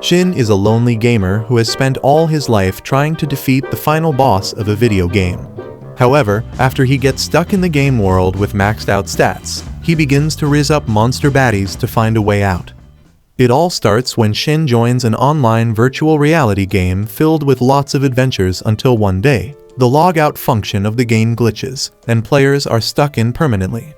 Shin is a lonely gamer who has spent all his life trying to defeat the final boss of a video game. However, after he gets stuck in the game world with maxed out stats, he begins to rizz up monster baddies to find a way out. It all starts when Shin joins an online virtual reality game filled with lots of adventures until one day, the logout function of the game glitches, and players are stuck in permanently.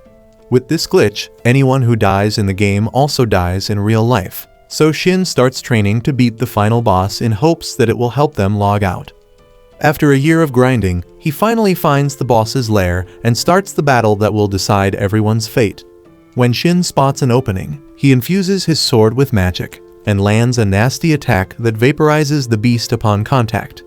With this glitch, anyone who dies in the game also dies in real life. So Shin starts training to beat the final boss in hopes that it will help them log out. After a year of grinding, he finally finds the boss's lair and starts the battle that will decide everyone's fate. When Shin spots an opening, he infuses his sword with magic and lands a nasty attack that vaporizes the beast upon contact.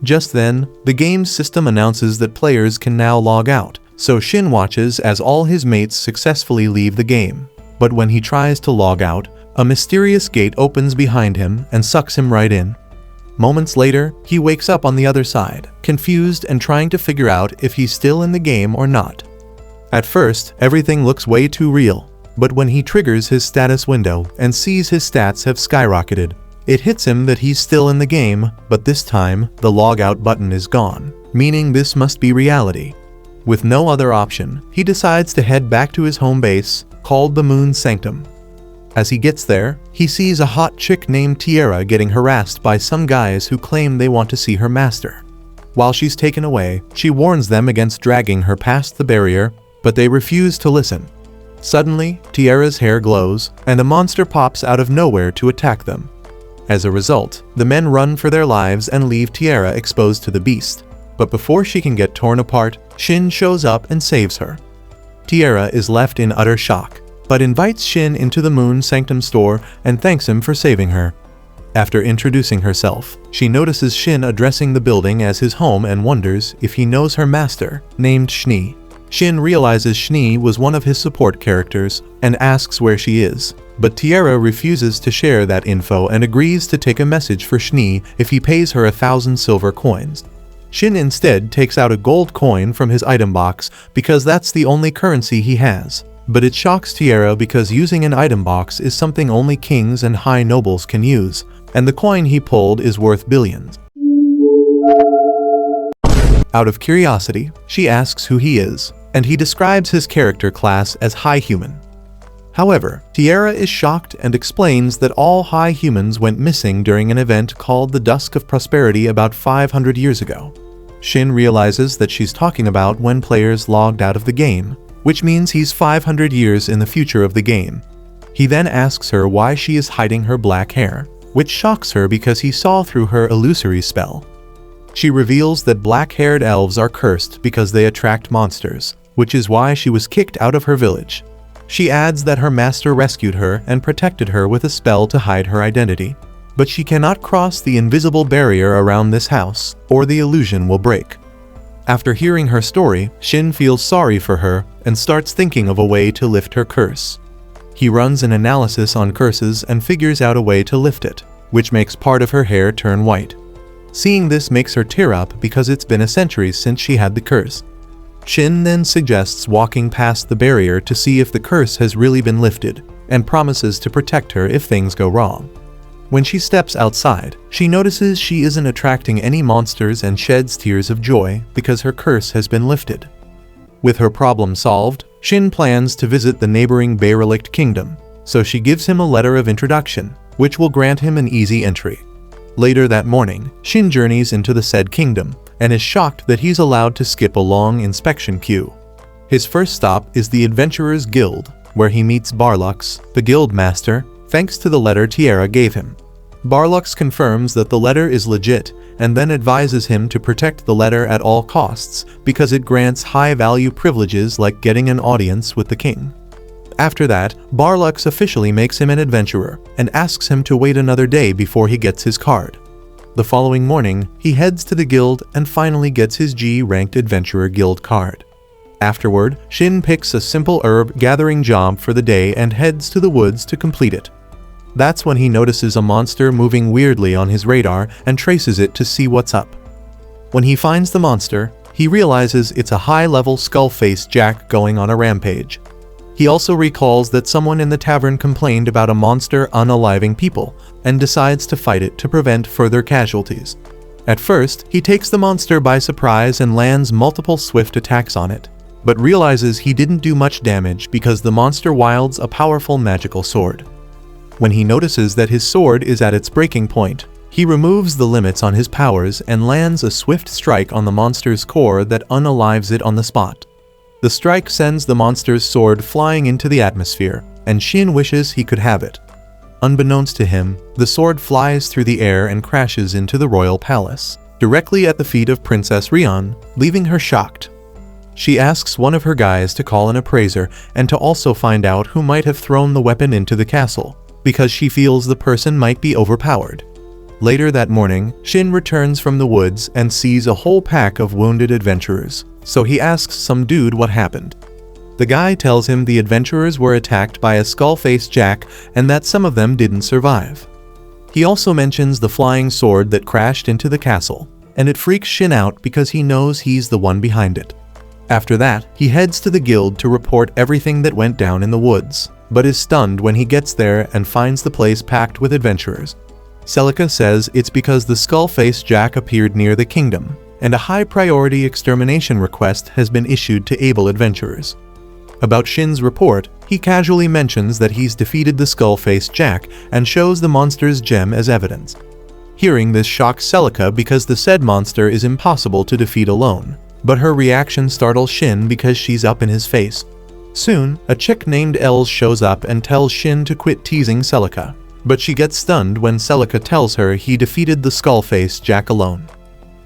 Just then, the game's system announces that players can now log out, so Shin watches as all his mates successfully leave the game. But when he tries to log out, a mysterious gate opens behind him and sucks him right in. Moments later, he wakes up on the other side, confused and trying to figure out if he's still in the game or not. At first, everything looks way too real, but when he triggers his status window and sees his stats have skyrocketed, it hits him that he's still in the game, but this time, the logout button is gone, meaning this must be reality. With no other option, he decides to head back to his home base, called the Moon Sanctum. As he gets there, he sees a hot chick named Tiara getting harassed by some guys who claim they want to see her master. While she's taken away, she warns them against dragging her past the barrier, but they refuse to listen. Suddenly, Tiara's hair glows, and a monster pops out of nowhere to attack them. As a result, the men run for their lives and leave Tiara exposed to the beast. But before she can get torn apart, Shin shows up and saves her. Tiara is left in utter shock, but invites Shin into the Moon Sanctum store and thanks him for saving her. After introducing herself, she notices Shin addressing the building as his home and wonders if he knows her master, named Shni. Shin realizes Shni was one of his support characters and asks where she is, but Tiara refuses to share that info and agrees to take a message for Shni if he pays her 1,000 silver coins. Shin instead takes out a gold coin from his item box because that's the only currency he has. But it shocks Tiara because using an item box is something only kings and high nobles can use, and the coin he pulled is worth billions. Out of curiosity, she asks who he is, and he describes his character class as high human. However, Tiara is shocked and explains that all high humans went missing during an event called the Dusk of Prosperity about 500 years ago. Shin realizes that she's talking about when players logged out of the game, which means he's 500 years in the future of the game. He then asks her why she is hiding her black hair, which shocks her because he saw through her illusory spell. She reveals that black-haired elves are cursed because they attract monsters, which is why she was kicked out of her village. She adds that her master rescued her and protected her with a spell to hide her identity, but she cannot cross the invisible barrier around this house, or the illusion will break. After hearing her story, Shin feels sorry for her and starts thinking of a way to lift her curse. He runs an analysis on curses and figures out a way to lift it, which makes part of her hair turn white. Seeing this makes her tear up because it's been a century since she had the curse. Shin then suggests walking past the barrier to see if the curse has really been lifted, and promises to protect her if things go wrong. When she steps outside, she notices she isn't attracting any monsters and sheds tears of joy because her curse has been lifted. With her problem solved, Shin plans to visit the neighboring Bayrelict kingdom, so she gives him a letter of introduction, which will grant him an easy entry. Later that morning, Shin journeys into the said kingdom, and is shocked that he's allowed to skip a long inspection queue. His first stop is the Adventurers Guild, where he meets Barlux, the guild master, thanks to the letter Tiara gave him. Barlux confirms that the letter is legit and then advises him to protect the letter at all costs because it grants high-value privileges like getting an audience with the king. After that, Barlux officially makes him an adventurer and asks him to wait another day before he gets his card. The following morning, he heads to the guild and finally gets his G-ranked Adventurer Guild card. Afterward, Shin picks a simple herb gathering job for the day and heads to the woods to complete it. That's when he notices a monster moving weirdly on his radar and traces it to see what's up. When he finds the monster, he realizes it's a high-level skull-faced Jack going on a rampage. He also recalls that someone in the tavern complained about a monster unaliving people, and decides to fight it to prevent further casualties. At first, he takes the monster by surprise and lands multiple swift attacks on it, but realizes he didn't do much damage because the monster wields a powerful magical sword. When he notices that his sword is at its breaking point, he removes the limits on his powers and lands a swift strike on the monster's core that unalives it on the spot. The strike sends the monster's sword flying into the atmosphere, and Shin wishes he could have it. Unbeknownst to him, the sword flies through the air and crashes into the royal palace, directly at the feet of Princess Rion, leaving her shocked. She asks one of her guys to call an appraiser and to also find out who might have thrown the weapon into the castle, because she feels the person might be overpowered. Later that morning, Shin returns from the woods and sees a whole pack of wounded adventurers, so he asks some dude what happened. The guy tells him the adventurers were attacked by a skull-faced Jack and that some of them didn't survive. He also mentions the flying sword that crashed into the castle, and it freaks Shin out because he knows he's the one behind it. After that, he heads to the guild to report everything that went down in the woods, but is stunned when he gets there and finds the place packed with adventurers. Celica says it's because the skull-faced Jack appeared near the kingdom, and a high-priority extermination request has been issued to able adventurers. About Shin's report, he casually mentions that he's defeated the skull-faced Jack and shows the monster's gem as evidence. Hearing this shocks Celica because the said monster is impossible to defeat alone, but her reaction startles Shin because she's up in his face. Soon, a chick named Els shows up and tells Shin to quit teasing Celica, but she gets stunned when Celica tells her he defeated the skull-faced Jack alone.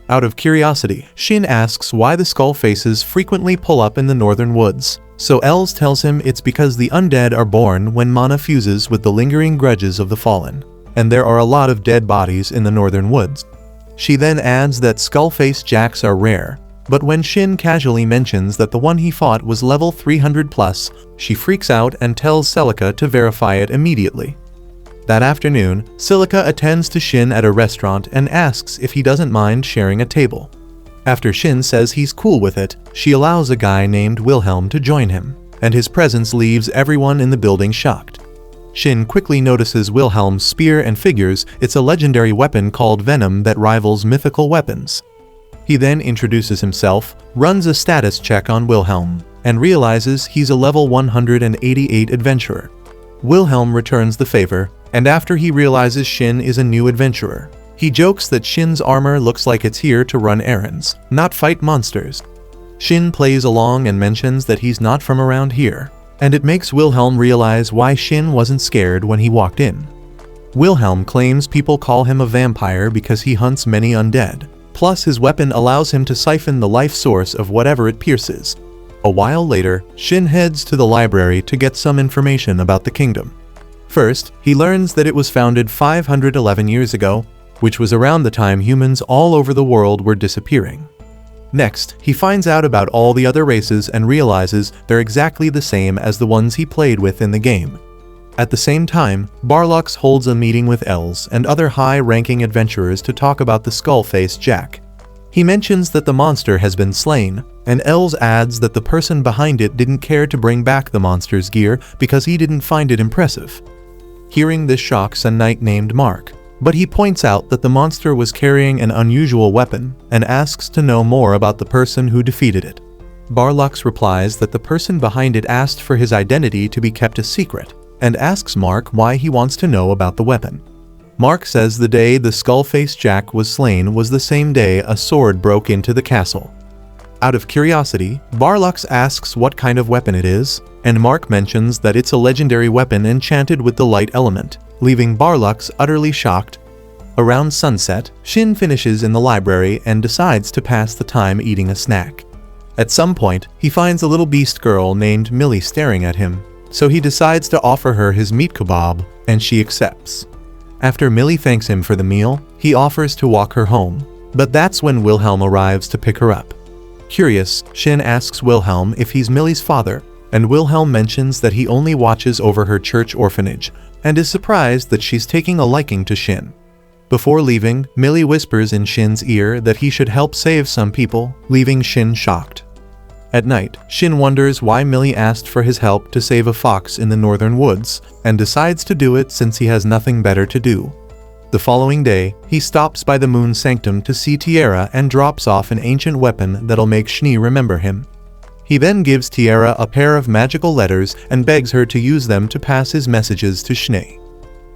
Out of curiosity, Shin asks why the skull faces frequently pull up in the northern woods, so Els tells him it's because the undead are born when mana fuses with the lingering grudges of the fallen, and there are a lot of dead bodies in the northern woods. She then adds that skull-faced Jacks are rare, but when Shin casually mentions that the one he fought was level 300 plus, she freaks out and tells Celica to verify it immediately. That afternoon, Celica attends to Shin at a restaurant and asks if he doesn't mind sharing a table. After Shin says he's cool with it, she allows a guy named Wilhelm to join him, and his presence leaves everyone in the building shocked. Shin quickly notices Wilhelm's spear and figures it's a legendary weapon called Venom that rivals mythical weapons. He then introduces himself, runs a status check on Wilhelm, and realizes he's a level 188 adventurer. Wilhelm returns the favor, and after he realizes Shin is a new adventurer, he jokes that Shin's armor looks like it's here to run errands, not fight monsters. Shin plays along and mentions that he's not from around here, and it makes Wilhelm realize why Shin wasn't scared when he walked in. Wilhelm claims people call him a vampire because he hunts many undead, plus his weapon allows him to siphon the life source of whatever it pierces. A while later, Shin heads to the library to get some information about the kingdom. First, he learns that it was founded 511 years ago, which was around the time humans all over the world were disappearing. Next, he finds out about all the other races and realizes they're exactly the same as the ones he played with in the game. At the same time, Barlux holds a meeting with Els and other high-ranking adventurers to talk about the skull-faced Jack. He mentions that the monster has been slain, and Els adds that the person behind it didn't care to bring back the monster's gear because he didn't find it impressive. Hearing this shocks a knight named Mark, but he points out that the monster was carrying an unusual weapon and asks to know more about the person who defeated it. Barlux replies that the person behind it asked for his identity to be kept a secret, and asks Mark why he wants to know about the weapon. Mark says the day the skull-faced Jack was slain was the same day a sword broke into the castle. Out of curiosity, Barlux asks what kind of weapon it is, and Mark mentions that it's a legendary weapon enchanted with the light element, leaving Barlux utterly shocked. Around sunset, Shin finishes in the library and decides to pass the time eating a snack. At some point, he finds a little beast girl named Millie staring at him, so he decides to offer her his meat kebab, and she accepts. After Millie thanks him for the meal, he offers to walk her home, but that's when Wilhelm arrives to pick her up. Curious, Shin asks Wilhelm if he's Millie's father, and Wilhelm mentions that he only watches over her church orphanage, and is surprised that she's taking a liking to Shin. Before leaving, Millie whispers in Shin's ear that he should help save some people, leaving Shin shocked. At night, Shin wonders why Millie asked for his help to save a fox in the northern woods, and decides to do it since he has nothing better to do. The following day, he stops by the Moon Sanctum to see Tiara and drops off an ancient weapon that'll make Schnee remember him. He then gives Tiara a pair of magical letters and begs her to use them to pass his messages to Schnee.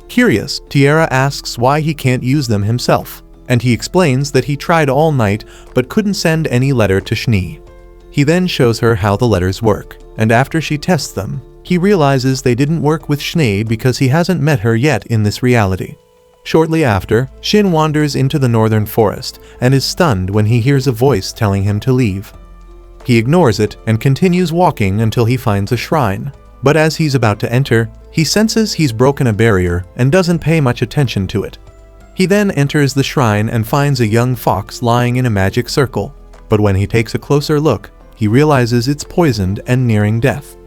Curious, Tiara asks why he can't use them himself, and he explains that he tried all night but couldn't send any letter to Schnee. He then shows her how the letters work, and after she tests them, he realizes they didn't work with Schnee because he hasn't met her yet in this reality. Shortly after, Shin wanders into the northern forest and is stunned when he hears a voice telling him to leave. He ignores it and continues walking until he finds a shrine, but as he's about to enter, he senses he's broken a barrier and doesn't pay much attention to it. He then enters the shrine and finds a young fox lying in a magic circle, but when he takes a closer look, he realizes it's poisoned and nearing death.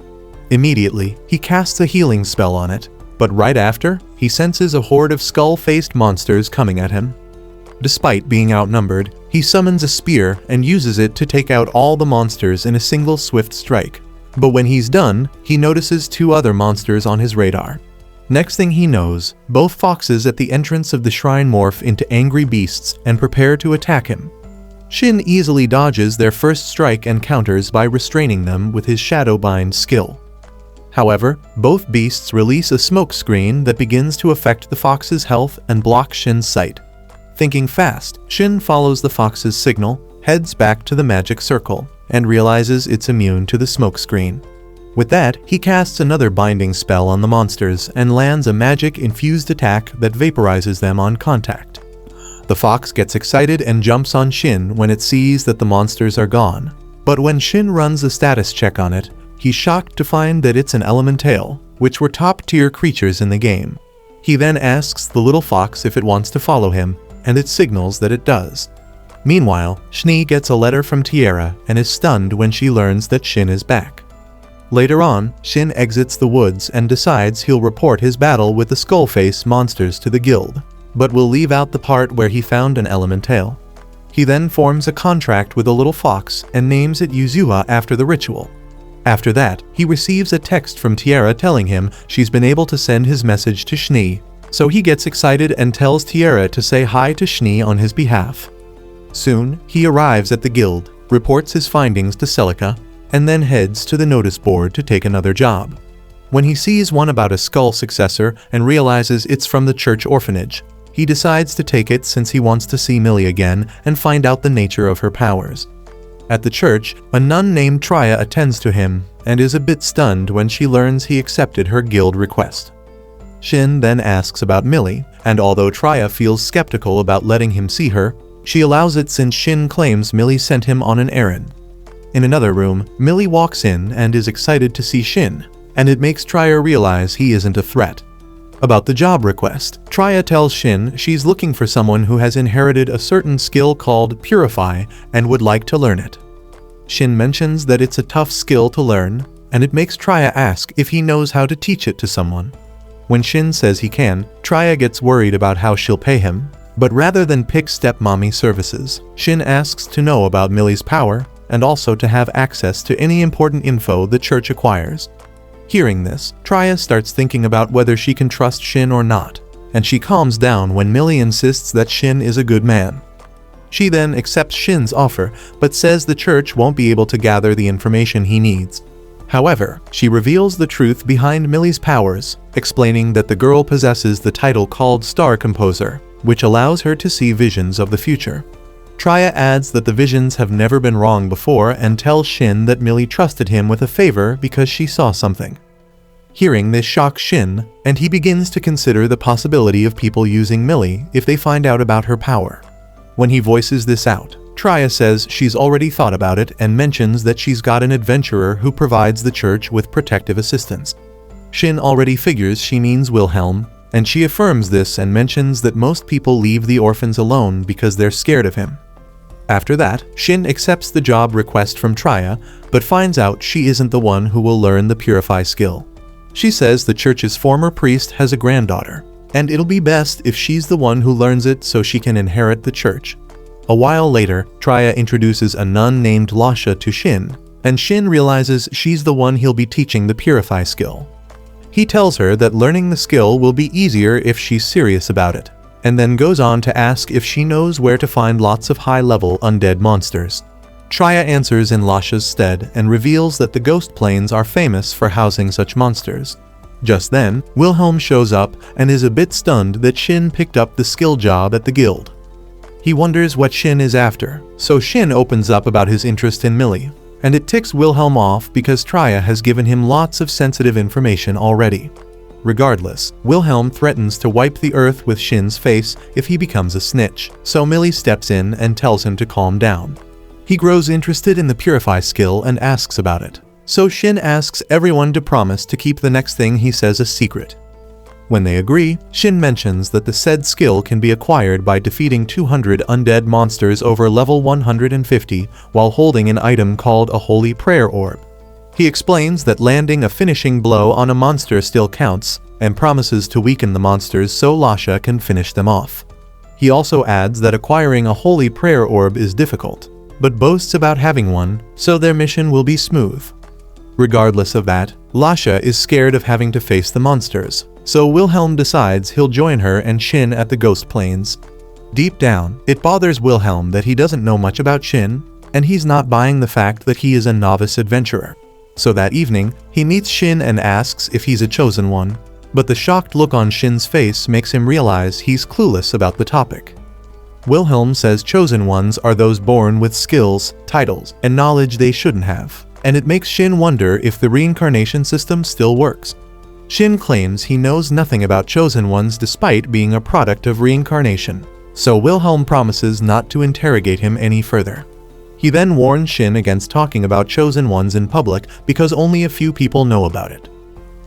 Immediately, he casts a healing spell on it, but right after, he senses a horde of skull-faced monsters coming at him. Despite being outnumbered, he summons a spear and uses it to take out all the monsters in a single swift strike. But when he's done, he notices two other monsters on his radar. Next thing he knows, both foxes at the entrance of the shrine morph into angry beasts and prepare to attack him. Shin easily dodges their first strike and counters by restraining them with his Shadowbind skill. However, both beasts release a smoke screen that begins to affect the fox's health and block Shin's sight. Thinking fast, Shin follows the fox's signal, heads back to the magic circle, and realizes it's immune to the smoke screen. With that, he casts another binding spell on the monsters and lands a magic-infused attack that vaporizes them on contact. The fox gets excited and jumps on Shin when it sees that the monsters are gone, but when Shin runs a status check on it, he's shocked to find that it's an elemental, which were top-tier creatures in the game. He then asks the little fox if it wants to follow him, and it signals that it does. Meanwhile, Schnee gets a letter from Tiara and is stunned when she learns that Shin is back. Later on, Shin exits the woods and decides he'll report his battle with the skull-face monsters to the guild, but will leave out the part where he found an elemental. He then forms a contract with a little fox and names it Yuzua after the ritual. After that, he receives a text from Tiara telling him she's been able to send his message to Schnee, so he gets excited and tells Tiara to say hi to Schnee on his behalf. Soon, he arrives at the guild, reports his findings to Celica, and then heads to the notice board to take another job. When he sees one about a skull successor and realizes it's from the church orphanage, he decides to take it since he wants to see Millie again and find out the nature of her powers. At the church, a nun named Trya attends to him and is a bit stunned when she learns he accepted her guild request. Shin then asks about Millie, and although Trya feels skeptical about letting him see her, she allows it since Shin claims Millie sent him on an errand. In another room, Millie walks in and is excited to see Shin, and it makes Trya realize he isn't a threat. About the job request, Trya tells Shin she's looking for someone who has inherited a certain skill called Purify and would like to learn it. Shin mentions that it's a tough skill to learn, and it makes Trya ask if he knows how to teach it to someone. When Shin says he can, Trya gets worried about how she'll pay him, but rather than pick stepmommy services, Shin asks to know about Millie's power and also to have access to any important info the church acquires. Hearing this, Trya starts thinking about whether she can trust Shin or not, and she calms down when Millie insists that Shin is a good man. She then accepts Shin's offer, but says the church won't be able to gather the information he needs. However, she reveals the truth behind Millie's powers, explaining that the girl possesses the title called Star Composer, which allows her to see visions of the future. Trya adds that the visions have never been wrong before and tells Shin that Millie trusted him with a favor because she saw something. Hearing this shocks Shin, and he begins to consider the possibility of people using Millie if they find out about her power. When he voices this out, Trya says she's already thought about it and mentions that she's got an adventurer who provides the church with protective assistance. Shin already figures she means Wilhelm, and she affirms this and mentions that most people leave the orphans alone because they're scared of him. After that, Shin accepts the job request from Trya, but finds out she isn't the one who will learn the Purify skill. She says the church's former priest has a granddaughter, and it'll be best if she's the one who learns it so she can inherit the church. A while later, Trya introduces a nun named Lasha to Shin, and Shin realizes she's the one he'll be teaching the Purify skill. He tells her that learning the skill will be easier if she's serious about it, and then goes on to ask if she knows where to find lots of high-level undead monsters. Triya answers in Lasha's stead and reveals that the Ghost Plains are famous for housing such monsters. Just then, Wilhelm shows up and is a bit stunned that Shin picked up the skill job at the guild. He wonders what Shin is after, so Shin opens up about his interest in Millie, and it ticks Wilhelm off because Triya has given him lots of sensitive information already. Regardless, Wilhelm threatens to wipe the earth with Shin's face if he becomes a snitch, so Millie steps in and tells him to calm down. He grows interested in the Purify skill and asks about it, so Shin asks everyone to promise to keep the next thing he says a secret. When they agree, Shin mentions that the said skill can be acquired by defeating 200 undead monsters over level 150 while holding an item called a Holy Prayer Orb. He explains that landing a finishing blow on a monster still counts, and promises to weaken the monsters so Lasha can finish them off. He also adds that acquiring a Holy Prayer Orb is difficult, but boasts about having one, so their mission will be smooth. Regardless of that, Lasha is scared of having to face the monsters, so Wilhelm decides he'll join her and Shin at the Ghost Plains. Deep down, it bothers Wilhelm that he doesn't know much about Shin, and he's not buying the fact that he is a novice adventurer. So that evening, he meets Shin and asks if he's a chosen one, but the shocked look on Shin's face makes him realize he's clueless about the topic. Wilhelm says chosen ones are those born with skills, titles, and knowledge they shouldn't have, and it makes Shin wonder if the reincarnation system still works. Shin claims he knows nothing about chosen ones despite being a product of reincarnation, so Wilhelm promises not to interrogate him any further. He then warns Shin against talking about chosen ones in public because only a few people know about it.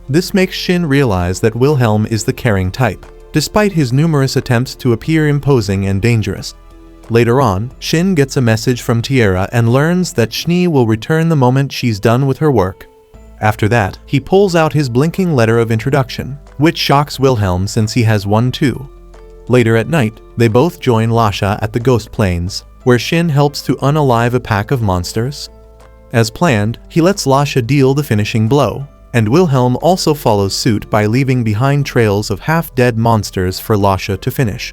This makes Shin realize that Wilhelm is the caring type, despite his numerous attempts to appear imposing and dangerous. Later on, Shin gets a message from Tierra and learns that Schnee will return the moment she's done with her work. After that, he pulls out his blinking letter of introduction, which shocks Wilhelm since he has one too. Later at night, they both join Lasha at the Ghost Plains, where Shin helps to unalive a pack of monsters. As planned, he lets Lasha deal the finishing blow, and Wilhelm also follows suit by leaving behind trails of half-dead monsters for Lasha to finish.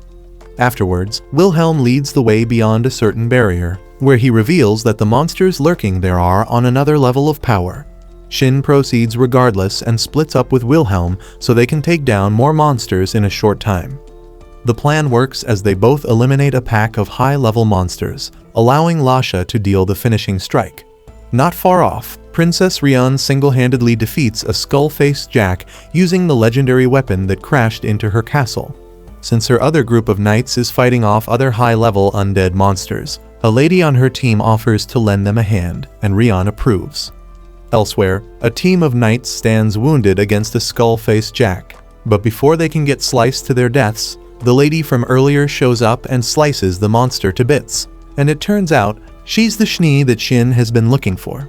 Afterwards, Wilhelm leads the way beyond a certain barrier, where he reveals that the monsters lurking there are on another level of power. Shin proceeds regardless and splits up with Wilhelm so they can take down more monsters in a short time. The plan works as they both eliminate a pack of high-level monsters, allowing Lasha to deal the finishing strike. Not far off, Princess Rian single-handedly defeats a skull-faced Jack using the legendary weapon that crashed into her castle. Since her other group of knights is fighting off other high-level undead monsters, a lady on her team offers to lend them a hand, and Rian approves. Elsewhere, a team of knights stands wounded against a skull-faced Jack, but before they can get sliced to their deaths, the lady from earlier shows up and slices the monster to bits, and it turns out she's the Schnee that Shin has been looking for.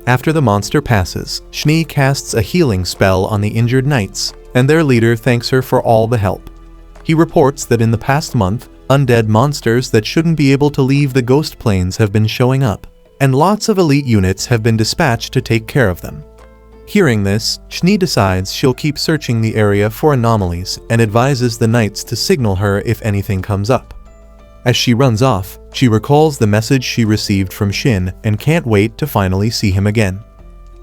After the monster passes, Schnee casts a healing spell on the injured knights, and their leader thanks her for all the help. He reports that in the past month, undead monsters that shouldn't be able to leave the Ghost Plains have been showing up, and lots of elite units have been dispatched to take care of them. Hearing this, Schnee decides she'll keep searching the area for anomalies and advises the knights to signal her if anything comes up. As she runs off, she recalls the message she received from Shin and can't wait to finally see him again.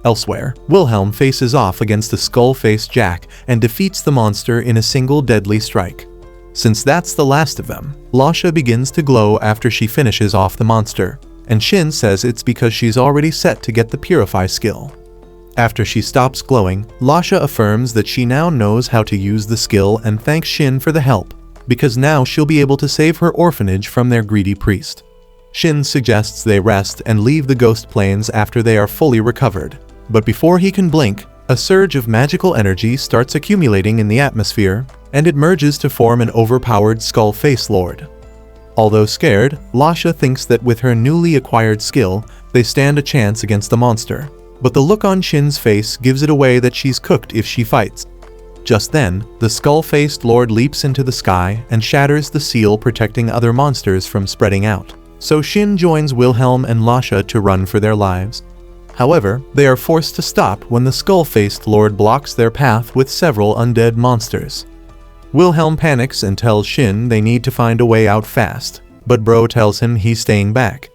Elsewhere, Wilhelm faces off against the skull-faced Jack and defeats the monster in a single deadly strike. Since that's the last of them, Lasha begins to glow after she finishes off the monster, and Shin says it's because she's already set to get the Purify skill. After she stops glowing, Lasha affirms that she now knows how to use the skill and thanks Shin for the help, because now she'll be able to save her orphanage from their greedy priest. Shin suggests they rest and leave the Ghost Plains after they are fully recovered, but before he can blink, a surge of magical energy starts accumulating in the atmosphere, and it merges to form an overpowered Skull-Face Lord. Although scared, Lasha thinks that with her newly acquired skill, they stand a chance against the monster, but the look on Shin's face gives it away that she's cooked if she fights. Just then, the skull-faced lord leaps into the sky and shatters the seal protecting other monsters from spreading out, so Shin joins Wilhelm and Lasha to run for their lives. However, they are forced to stop when the skull-faced lord blocks their path with several undead monsters. Wilhelm panics and tells Shin they need to find a way out fast, but Bro tells him he's staying back.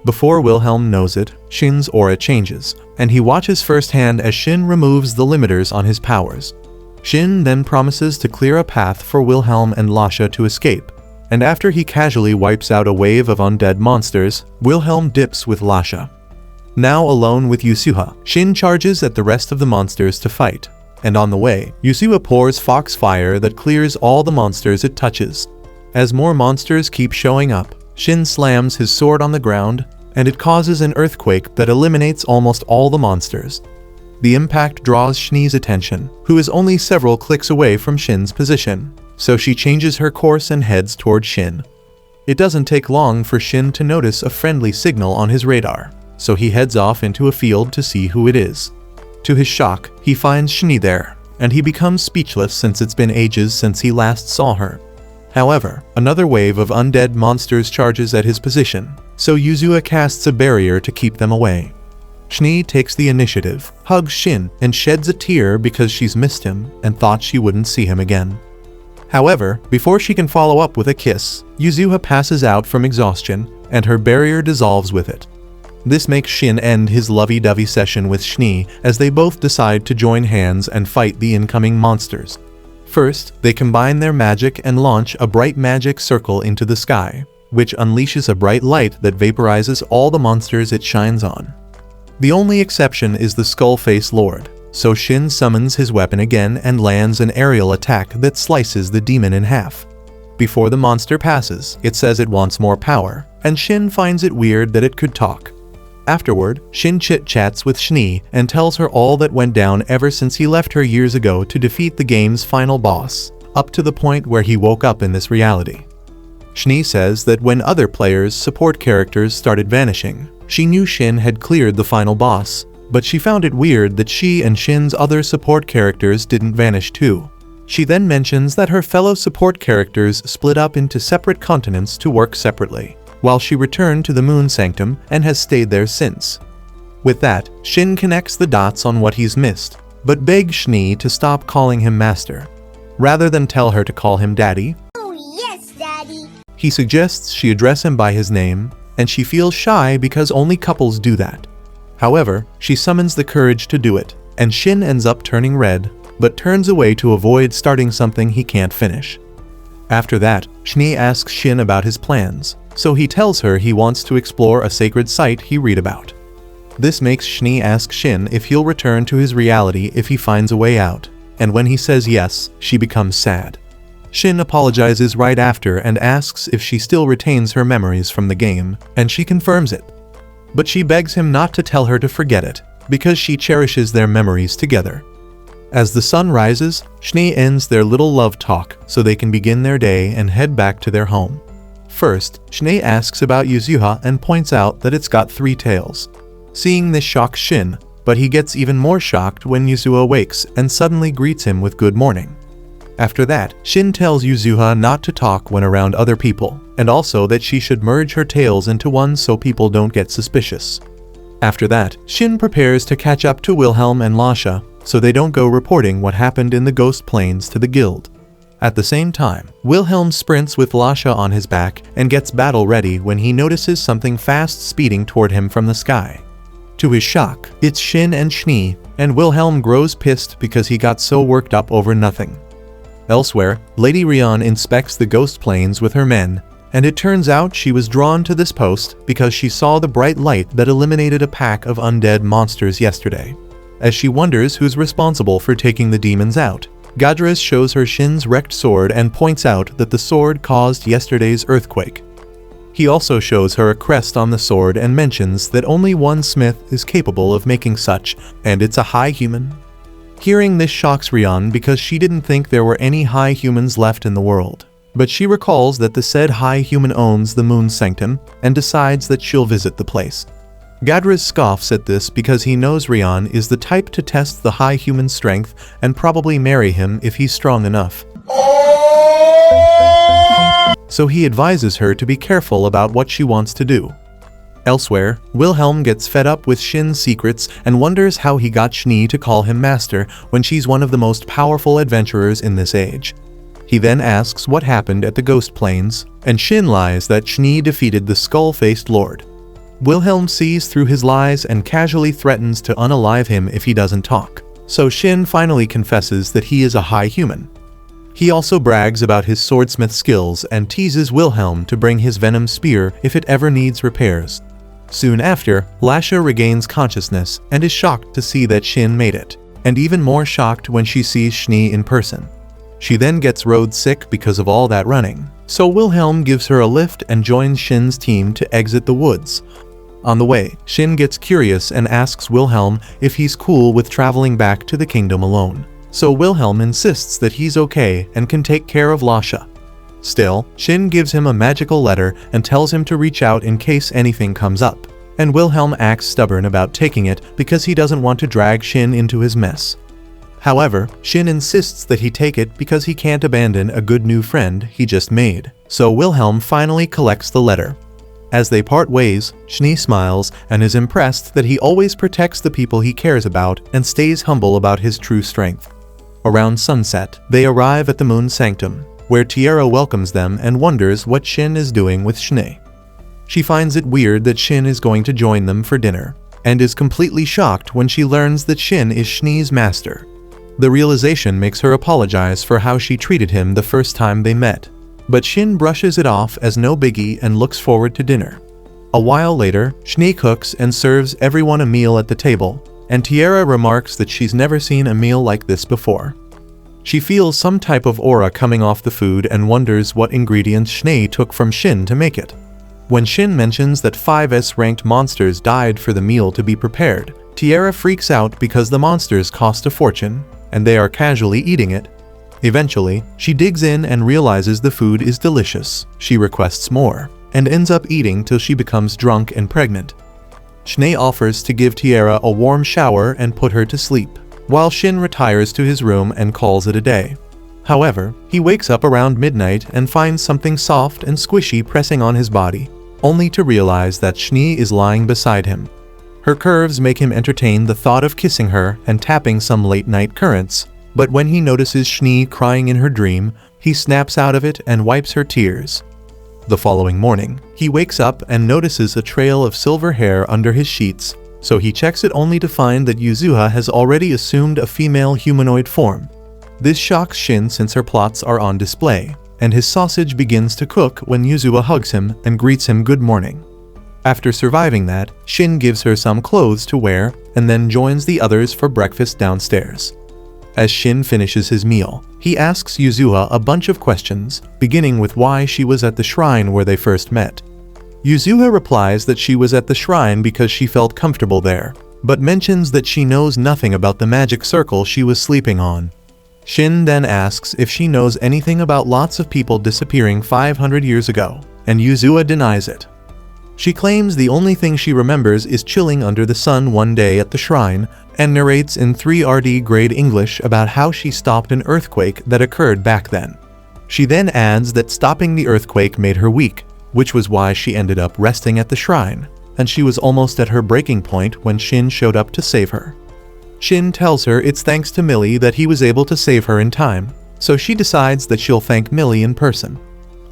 Before Wilhelm knows it, Shin's aura changes, and he watches firsthand as Shin removes the limiters on his powers. Shin then promises to clear a path for Wilhelm and Lasha to escape, and after he casually wipes out a wave of undead monsters, Wilhelm dips with Lasha. Now alone with Yasuha, Shin charges at the rest of the monsters to fight, and on the way, Yasuha pours foxfire that clears all the monsters it touches. As more monsters keep showing up, Shin slams his sword on the ground, and it causes an earthquake that eliminates almost all the monsters. The impact draws Shini's attention, who is only several clicks away from Shin's position, so she changes her course and heads toward Shin. It doesn't take long for Shin to notice a friendly signal on his radar, so he heads off into a field to see who it is. To his shock, he finds Shini there, and he becomes speechless since it's been ages since he last saw her. However, another wave of undead monsters charges at his position, so Yuzua casts a barrier to keep them away. Shini takes the initiative, hugs Shin, and sheds a tear because she's missed him and thought she wouldn't see him again. However, before she can follow up with a kiss, Yuzua passes out from exhaustion, and her barrier dissolves with it. This makes Shin end his lovey-dovey session with Shini as they both decide to join hands and fight the incoming monsters. First, they combine their magic and launch a bright magic circle into the sky, which unleashes a bright light that vaporizes all the monsters it shines on. The only exception is the skull-faced lord, so Shin summons his weapon again and lands an aerial attack that slices the demon in half. Before the monster passes, it says it wants more power, and Shin finds it weird that it could talk. Afterward, Shin chit-chats with Shini and tells her all that went down ever since he left her years ago to defeat the game's final boss, up to the point where he woke up in this reality. Shini says that when other players' support characters started vanishing, she knew Shin had cleared the final boss, but she found it weird that she and Shin's other support characters didn't vanish too. She then mentions that her fellow support characters split up into separate continents to work separately, while she returned to the Moon Sanctum and has stayed there since. With that, Shin connects the dots on what he's missed, but begs Shini to stop calling him Master. Rather than tell her to call him Daddy, "Oh yes, Daddy," he suggests she address him by his name, and she feels shy because only couples do that. However, she summons the courage to do it, and Shin ends up turning red, but turns away to avoid starting something he can't finish. After that, Shini asks Shin about his plans, so he tells her he wants to explore a sacred site he read about. This makes Shini ask Shin if he'll return to his reality if he finds a way out, and when he says yes, she becomes sad. Shin apologizes right after and asks if she still retains her memories from the game, and she confirms it. But she begs him not to tell her to forget it, because she cherishes their memories together. As the sun rises, Shini ends their little love talk so they can begin their day and head back to their home. First, Shini asks about Yasuha and points out that it's got 3 tails. Seeing this shocks Shin, but he gets even more shocked when Yasuha wakes and suddenly greets him with good morning. After that, Shin tells Yasuha not to talk when around other people, and also that she should merge her tails into one so people don't get suspicious. After that, Shin prepares to catch up to Wilhelm and Lasha, so they don't go reporting what happened in the Ghost Plains to the guild. At the same time, Wilhelm sprints with Lasha on his back and gets battle ready when he notices something fast speeding toward him from the sky. To his shock, it's Shin and Shini, and Wilhelm grows pissed because he got so worked up over nothing. Elsewhere, Lady Rion inspects the Ghost Plains with her men, and it turns out she was drawn to this post because she saw the bright light that eliminated a pack of undead monsters yesterday. As she wonders who's responsible for taking the demons out, Gadras shows her Shin's wrecked sword and points out that the sword caused yesterday's earthquake. He also shows her a crest on the sword and mentions that only one smith is capable of making such, and it's a high human. Hearing this shocks Rion because she didn't think there were any high humans left in the world. But she recalls that the said high human owns the Moon Sanctum and decides that she'll visit the place. Gadras scoffs at this because he knows Rion is the type to test the high human strength and probably marry him if he's strong enough. So he advises her to be careful about what she wants to do. Elsewhere, Wilhelm gets fed up with Shin's secrets and wonders how he got Schnee to call him master when she's one of the most powerful adventurers in this age. He then asks what happened at the Ghost Plains, and Shin lies that Schnee defeated the skull-faced lord. Wilhelm sees through his lies and casually threatens to unalive him if he doesn't talk, so Shin finally confesses that he is a high human. He also brags about his swordsmith skills and teases Wilhelm to bring his venom spear if it ever needs repairs. Soon after, Lasha regains consciousness and is shocked to see that Shin made it, and even more shocked when she sees Schnee in person. She then gets road sick because of all that running, so Wilhelm gives her a lift and joins Shin's team to exit the woods. On the way, Shin gets curious and asks Wilhelm if he's cool with traveling back to the kingdom alone. So Wilhelm insists that he's okay and can take care of Lasha. Still, Shin gives him a magical letter and tells him to reach out in case anything comes up, and Wilhelm acts stubborn about taking it because he doesn't want to drag Shin into his mess. However, Shin insists that he take it because he can't abandon a good new friend he just made, so Wilhelm finally collects the letter. As they part ways, Schnee smiles and is impressed that he always protects the people he cares about and stays humble about his true strength. Around sunset, they arrive at the Moon Sanctum, where Tiara welcomes them and wonders what Shin is doing with Schnee. She finds it weird that Shin is going to join them for dinner, and is completely shocked when she learns that Shin is Schnee's master. The realization makes her apologize for how she treated him the first time they met, but Shin brushes it off as no biggie and looks forward to dinner. A while later, Schnee cooks and serves everyone a meal at the table, and Tiara remarks that she's never seen a meal like this before. She feels some type of aura coming off the food and wonders what ingredients Schnee took from Shin to make it. When Shin mentions that 5S-ranked monsters died for the meal to be prepared, Tiara freaks out because the monsters cost a fortune, and they are casually eating it. Eventually, she digs in and realizes the food is delicious. She requests more, and ends up eating till she becomes drunk and pregnant. Schnee offers to give Tiara a warm shower and put her to sleep, while Shin retires to his room and calls it a day. However, he wakes up around midnight and finds something soft and squishy pressing on his body, only to realize that Schnee is lying beside him. Her curves make him entertain the thought of kissing her and tapping some late-night currents, but when he notices Schnee crying in her dream, he snaps out of it and wipes her tears. The following morning, he wakes up and notices a trail of silver hair under his sheets, so he checks it only to find that Yuzuha has already assumed a female humanoid form. This shocks Shin since her plots are on display, and his sausage begins to cook when Yuzuha hugs him and greets him good morning. After surviving that, Shin gives her some clothes to wear and then joins the others for breakfast downstairs. As Shin finishes his meal, he asks Yuzuha a bunch of questions, beginning with why she was at the shrine where they first met. Yuzuha replies that she was at the shrine because she felt comfortable there, but mentions that she knows nothing about the magic circle she was sleeping on. Shin then asks if she knows anything about lots of people disappearing 500 years ago, and Yuzuha denies it. She claims the only thing she remembers is chilling under the sun one day at the shrine, and narrates in 3RD grade English about how she stopped an earthquake that occurred back then. She then adds that stopping the earthquake made her weak, which was why she ended up resting at the shrine, and she was almost at her breaking point when Shin showed up to save her. Shin tells her it's thanks to Millie that he was able to save her in time, so she decides that she'll thank Millie in person.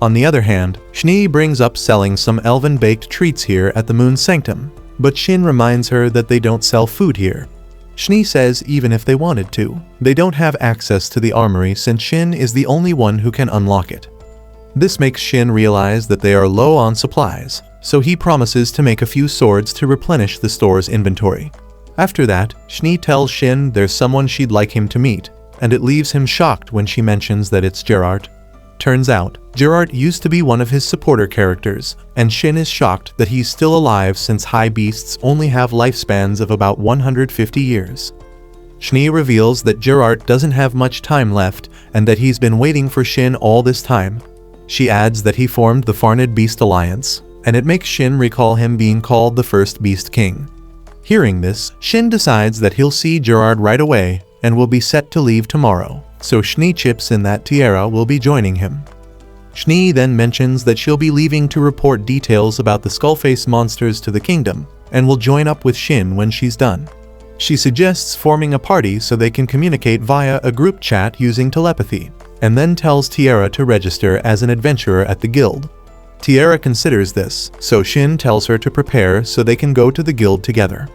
On the other hand, Schnee brings up selling some elven-baked treats here at the Moon Sanctum, but Shin reminds her that they don't sell food here. Schnee says even if they wanted to, they don't have access to the armory since Shin is the only one who can unlock it. This makes Shin realize that they are low on supplies, so he promises to make a few swords to replenish the store's inventory. After that, Schnee tells Shin there's someone she'd like him to meet, and it leaves him shocked when she mentions that it's Gerard. Turns out, Gerard used to be one of his supporter characters, and Shin is shocked that he's still alive since high beasts only have lifespans of about 150 years. Schnee reveals that Gerard doesn't have much time left and that he's been waiting for Shin all this time. She adds that he formed the Farned Beast Alliance, and it makes Shin recall him being called the first Beast King. Hearing this, Shin decides that he'll see Gerard right away and will be set to leave tomorrow, so Schnee chips in that Tiara will be joining him. Schnee then mentions that she'll be leaving to report details about the skullface monsters to the kingdom, and will join up with Shin when she's done. She suggests forming a party so they can communicate via a group chat using telepathy, and then tells Tiara to register as an adventurer at the guild. Tiara considers this, so Shin tells her to prepare so they can go to the guild together.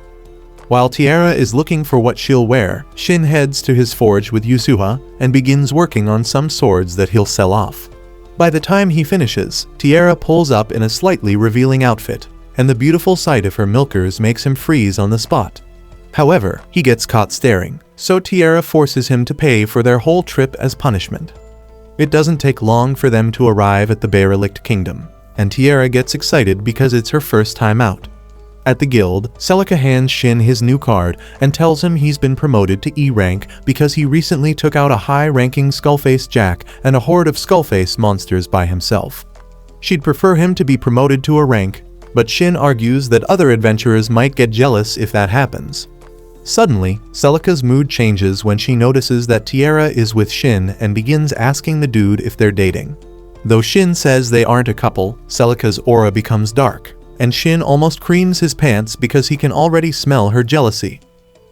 While Tiara is looking for what she'll wear, Shin heads to his forge with Yasuha and begins working on some swords that he'll sell off. By the time he finishes, Tiara pulls up in a slightly revealing outfit, and the beautiful sight of her milkers makes him freeze on the spot. However, he gets caught staring, so Tiara forces him to pay for their whole trip as punishment. It doesn't take long for them to arrive at the Derelict Kingdom, and Tiara gets excited because it's her first time out. At the guild, Celica hands Shin his new card and tells him he's been promoted to E rank because he recently took out a high-ranking Skullface Jack and a horde of Skullface monsters by himself. She'd prefer him to be promoted to a rank, but Shin argues that other adventurers might get jealous if that happens. Suddenly, Celica's mood changes when she notices that Tiara is with Shin and begins asking the dude if they're dating. Though Shin says they aren't a couple, Celica's aura becomes dark, and Shin almost creams his pants because he can already smell her jealousy.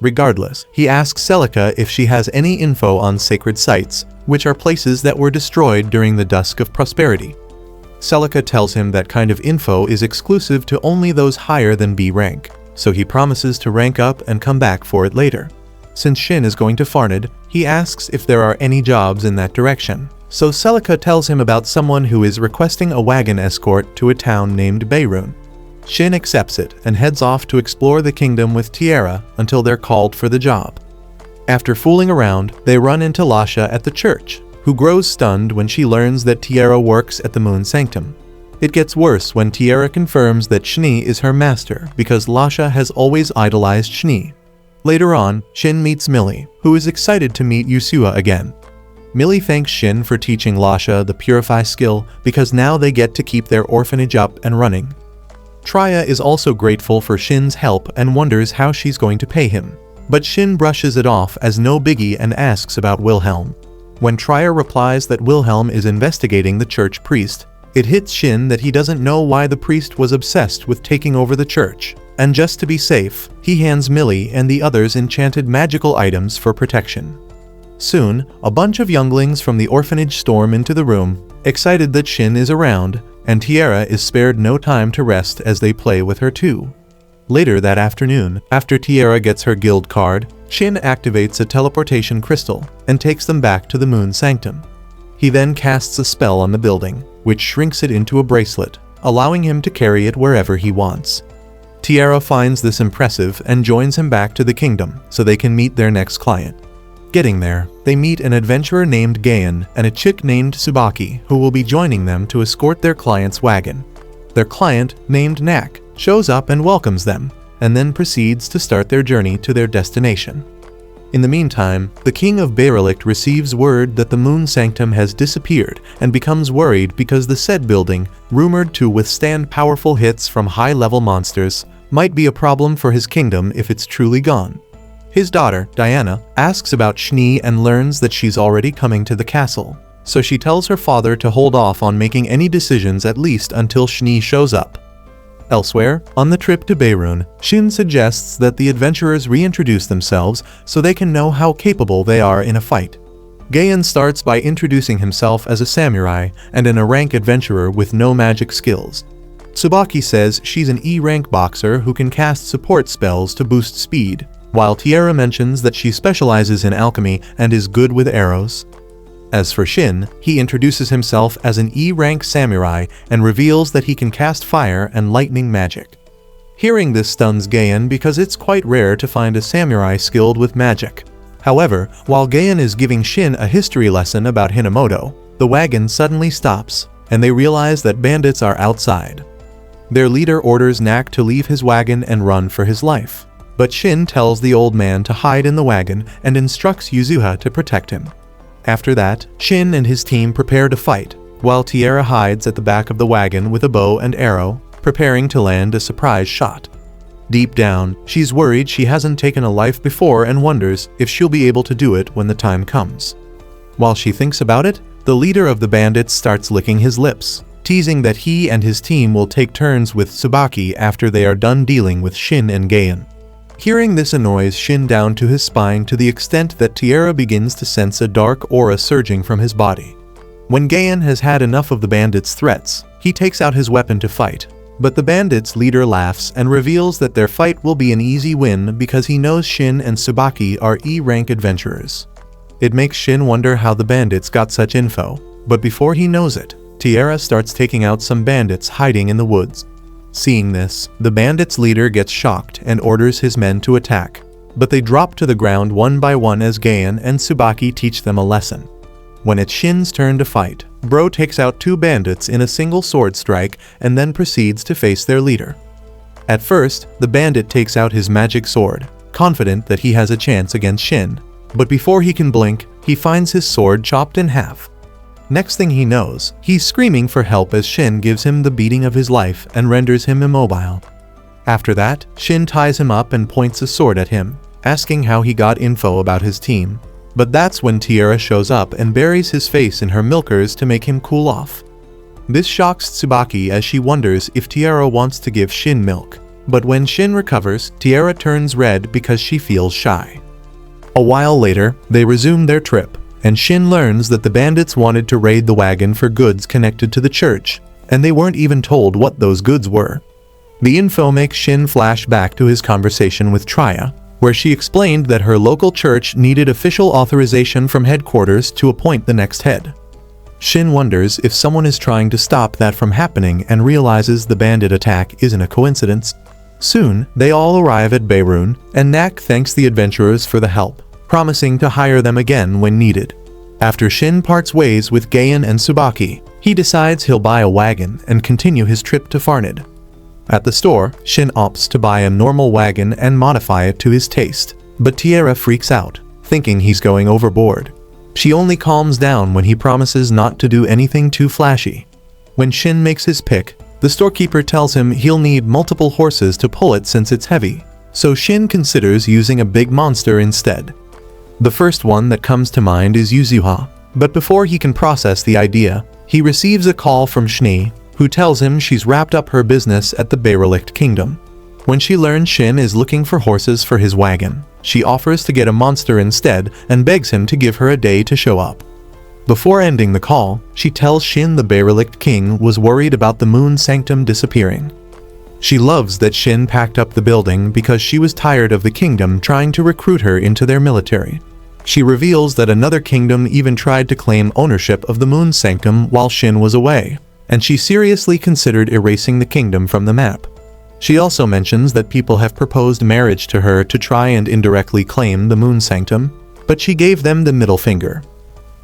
Regardless, he asks Celica if she has any info on sacred sites, which are places that were destroyed during the Dusk of Prosperity. Celica tells him that kind of info is exclusive to only those higher than B rank, so he promises to rank up and come back for it later. Since Shin is going to Farned, he asks if there are any jobs in that direction, so Celica tells him about someone who is requesting a wagon escort to a town named Beirun. Shin accepts it and heads off to explore the kingdom with Tiara until they're called for the job. After fooling around, they run into Lasha at the church, who grows stunned when she learns that Tiara works at the Moon Sanctum. It gets worse when Tiara confirms that Schnee is her master because Lasha has always idolized Schnee. Later on, Shin meets Millie, who is excited to meet Yasuha again. Millie thanks Shin for teaching Lasha the Purify skill because now they get to keep their orphanage up and running. Traya is also grateful for Shin's help and wonders how she's going to pay him, but Shin brushes it off as no biggie and asks about Wilhelm. When Traya replies that Wilhelm is investigating the church priest, it hits Shin that he doesn't know why the priest was obsessed with taking over the church, and just to be safe, he hands Millie and the others enchanted magical items for protection. Soon, a bunch of younglings from the orphanage storm into the room, excited that Shin is around, and Tiara is spared no time to rest as they play with her too. Later that afternoon, after Tiara gets her guild card, Shin activates a teleportation crystal and takes them back to the Moon Sanctum. He then casts a spell on the building, which shrinks it into a bracelet, allowing him to carry it wherever he wants. Tiara finds this impressive and joins him back to the kingdom so they can meet their next client. Getting there, they meet an adventurer named Gayan and a chick named Tsubaki who will be joining them to escort their client's wagon. Their client, named Nak, shows up and welcomes them, and then proceeds to start their journey to their destination. In the meantime, the king of Derelict receives word that the Moon Sanctum has disappeared and becomes worried because the said building, rumored to withstand powerful hits from high-level monsters, might be a problem for his kingdom if it's truly gone. His daughter, Diana, asks about Schnee and learns that she's already coming to the castle, so she tells her father to hold off on making any decisions at least until Schnee shows up. Elsewhere, on the trip to Beirun, Shin suggests that the adventurers reintroduce themselves so they can know how capable they are in a fight. Gayan starts by introducing himself as a samurai and an A-rank adventurer with no magic skills. Tsubaki says she's an E-rank boxer who can cast support spells to boost speed, while Tiara mentions that she specializes in alchemy and is good with arrows. As for Shin, he introduces himself as an E-rank samurai and reveals that he can cast fire and lightning magic. Hearing this stuns Gayan because it's quite rare to find a samurai skilled with magic. However, while Gayan is giving Shin a history lesson about Hinamoto, the wagon suddenly stops, and they realize that bandits are outside. Their leader orders Nak to leave his wagon and run for his life, but Shin tells the old man to hide in the wagon and instructs Yasuha to protect him. After that, Shin and his team prepare to fight, while Tiara hides at the back of the wagon with a bow and arrow, preparing to land a surprise shot. Deep down, she's worried she hasn't taken a life before and wonders if she'll be able to do it when the time comes. While she thinks about it, the leader of the bandits starts licking his lips, teasing that he and his team will take turns with Tsubaki after they are done dealing with Shin and Gaon. Hearing this annoys Shin down to his spine to the extent that Tiara begins to sense a dark aura surging from his body. When Gaon has had enough of the bandits' threats, he takes out his weapon to fight, but the bandits' leader laughs and reveals that their fight will be an easy win because he knows Shin and Tsubaki are E-rank adventurers. It makes Shin wonder how the bandits got such info, but before he knows it, Tiara starts taking out some bandits hiding in the woods. Seeing this, the bandits' leader gets shocked and orders his men to attack, but they drop to the ground one by one as Gaon and Tsubaki teach them a lesson. When it's Shin's turn to fight, Bro takes out 2 bandits in a single sword strike and then proceeds to face their leader. At first, the bandit takes out his magic sword, confident that he has a chance against Shin, but before he can blink, he finds his sword chopped in half. Next thing he knows, he's screaming for help as Shin gives him the beating of his life and renders him immobile. After that, Shin ties him up and points a sword at him, asking how he got info about his team. But that's when Tiara shows up and buries his face in her milkers to make him cool off. This shocks Tsubaki as she wonders if Tiara wants to give Shin milk. But when Shin recovers, Tiara turns red because she feels shy. A while later, they resume their trip, and Shin learns that the bandits wanted to raid the wagon for goods connected to the church, and they weren't even told what those goods were. The info makes Shin flash back to his conversation with Triya, where she explained that her local church needed official authorization from headquarters to appoint the next head. Shin wonders if someone is trying to stop that from happening and realizes the bandit attack isn't a coincidence. Soon, they all arrive at Beirun, and Nak thanks the adventurers for the help, promising to hire them again when needed. After Shin parts ways with Gaon and Tsubaki, he decides he'll buy a wagon and continue his trip to Farnid. At the store, Shin opts to buy a normal wagon and modify it to his taste, but Tiara freaks out, thinking he's going overboard. She only calms down when he promises not to do anything too flashy. When Shin makes his pick, the storekeeper tells him he'll need multiple horses to pull it since it's heavy, so Shin considers using a big monster instead. The first one that comes to mind is Yuzuha, but before he can process the idea, he receives a call from Schnee, who tells him she's wrapped up her business at the Derelict Kingdom. When she learns Shin is looking for horses for his wagon, she offers to get a monster instead and begs him to give her a day to show up. Before ending the call, she tells Shin the Derelict King was worried about the Moon Sanctum disappearing. She loves that Shin packed up the building because she was tired of the kingdom trying to recruit her into their military. She reveals that another kingdom even tried to claim ownership of the Moon Sanctum while Shin was away, and she seriously considered erasing the kingdom from the map. She also mentions that people have proposed marriage to her to try and indirectly claim the Moon Sanctum, but she gave them the middle finger.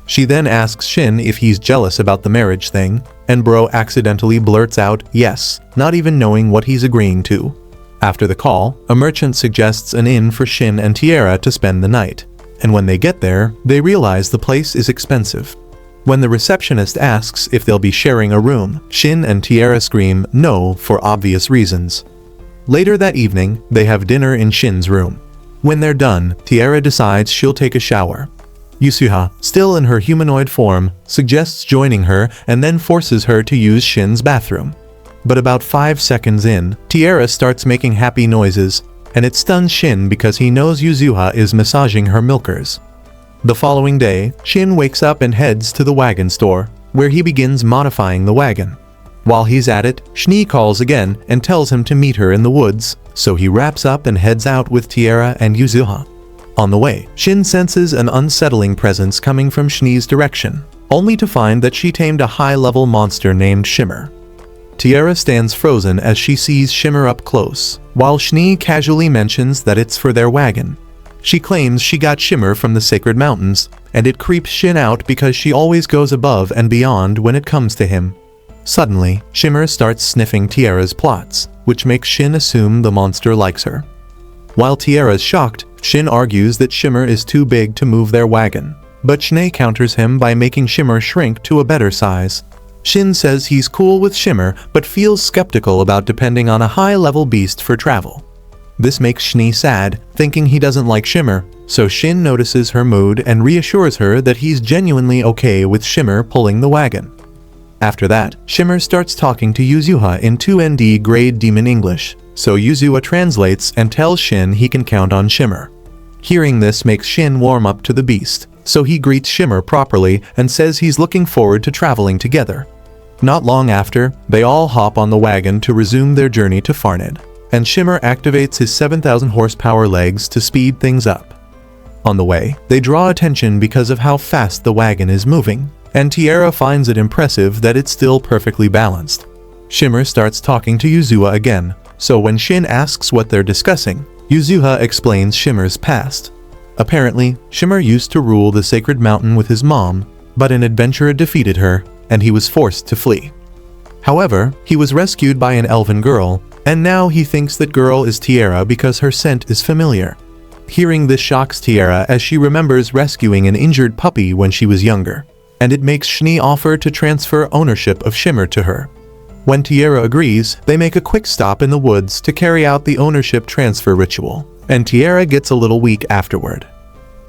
She then asks Shin if he's jealous about the marriage thing, and Bro accidentally blurts out yes, not even knowing what he's agreeing to. After the call, a merchant suggests an inn for Shin and Tiara to spend the night, and when they get there, they realize the place is expensive. When the receptionist asks if they'll be sharing a room, Shin and Tiara scream no for obvious reasons. Later that evening, they have dinner in Shin's room. When they're done, Tiara decides she'll take a shower. Yusuha, still in her humanoid form, suggests joining her and then forces her to use Shin's bathroom. But about 5 seconds in, Tiara starts making happy noises, and it stuns Shin because he knows Yuzuha is massaging her milkers. The following day, Shin wakes up and heads to the wagon store, where he begins modifying the wagon. While he's at it, Schnee calls again and tells him to meet her in the woods, so he wraps up and heads out with Tiara and Yuzuha. On the way, Shin senses an unsettling presence coming from Schnee's direction, only to find that she tamed a high-level monster named Shimmer. Tiara stands frozen as she sees Shimmer up close, while Schnee casually mentions that it's for their wagon. She claims she got Shimmer from the Sacred Mountains, and it creeps Shin out because she always goes above and beyond when it comes to him. Suddenly, Shimmer starts sniffing Tiara's plots, which makes Shin assume the monster likes her. While Tiara's shocked, Shin argues that Shimmer is too big to move their wagon, but Schnee counters him by making Shimmer shrink to a better size. Shin says he's cool with Shimmer but feels skeptical about depending on a high-level beast for travel. This makes Schnee sad, thinking he doesn't like Shimmer, so Shin notices her mood and reassures her that he's genuinely okay with Shimmer pulling the wagon. After that, Shimmer starts talking to Yuzuha in 2ND grade Demon English, so Yuzuha translates and tells Shin he can count on Shimmer. Hearing this makes Shin warm up to the beast, so he greets Shimmer properly and says he's looking forward to traveling together. Not long after, they all hop on the wagon to resume their journey to Farned, and Shimmer activates his 7,000 horsepower legs to speed things up. On the way, they draw attention because of how fast the wagon is moving, and Tiara finds it impressive that it's still perfectly balanced. Shimmer starts talking to Yuzuha again, so when Shin asks what they're discussing, Yuzuha explains Shimmer's past. Apparently, Shimmer used to rule the sacred mountain with his mom, but an adventurer defeated her, and he was forced to flee. However, he was rescued by an elven girl, and now he thinks that girl is Tiara because her scent is familiar. Hearing this shocks Tiara as she remembers rescuing an injured puppy when she was younger, and it makes Schnee offer to transfer ownership of Shimmer to her. When Tiara agrees, they make a quick stop in the woods to carry out the ownership transfer ritual, and Tiara gets a little weak afterward.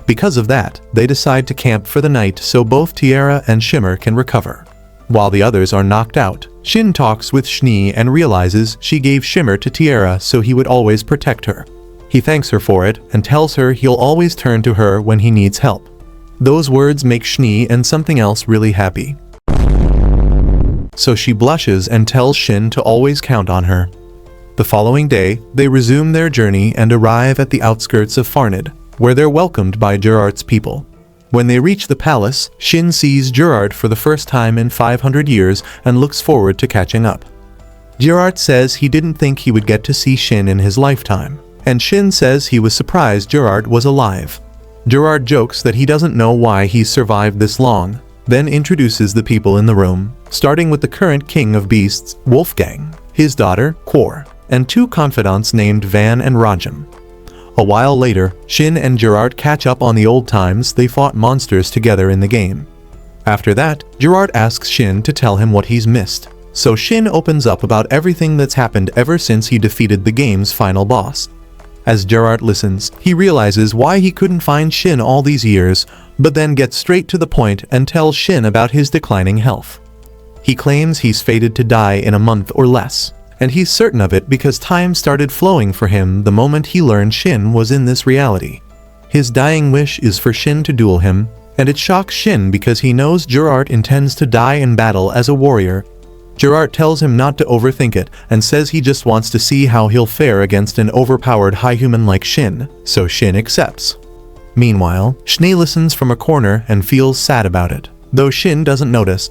Because of that, they decide to camp for the night so both Tiara and Shimmer can recover. While the others are knocked out, Shin talks with Schnee and realizes she gave Shimmer to Tiara so he would always protect her. He thanks her for it and tells her he'll always turn to her when he needs help. Those words make Schnee and something else really happy. So she blushes and tells Shin to always count on her. The following day, they resume their journey and arrive at the outskirts of Farned, where they're welcomed by Gerard's people. When they reach the palace, Shin sees Gerard for the first time in 500 years and looks forward to catching up. Gerard says he didn't think he would get to see Shin in his lifetime, and Shin says he was surprised Gerard was alive. Gerard jokes that he doesn't know why he's survived this long, then introduces the people in the room, starting with the current king of beasts, Wolfgang, his daughter, Quor, and two confidants named Van and Rajam. A while later, Shin and Gerard catch up on the old times they fought monsters together in the game. After that, Gerard asks Shin to tell him what he's missed, so Shin opens up about everything that's happened ever since he defeated the game's final boss. As Gerard listens, he realizes why he couldn't find Shin all these years, but then gets straight to the point and tells Shin about his declining health. He claims he's fated to die in a month or less, and he's certain of it because time started flowing for him the moment he learned Shin was in this reality. His dying wish is for Shin to duel him, and it shocks Shin because he knows Gerard intends to die in battle as a warrior. Gerard tells him not to overthink it and says he just wants to see how he'll fare against an overpowered high human like Shin, so Shin accepts. Meanwhile, Schnee listens from a corner and feels sad about it, though Shin doesn't notice.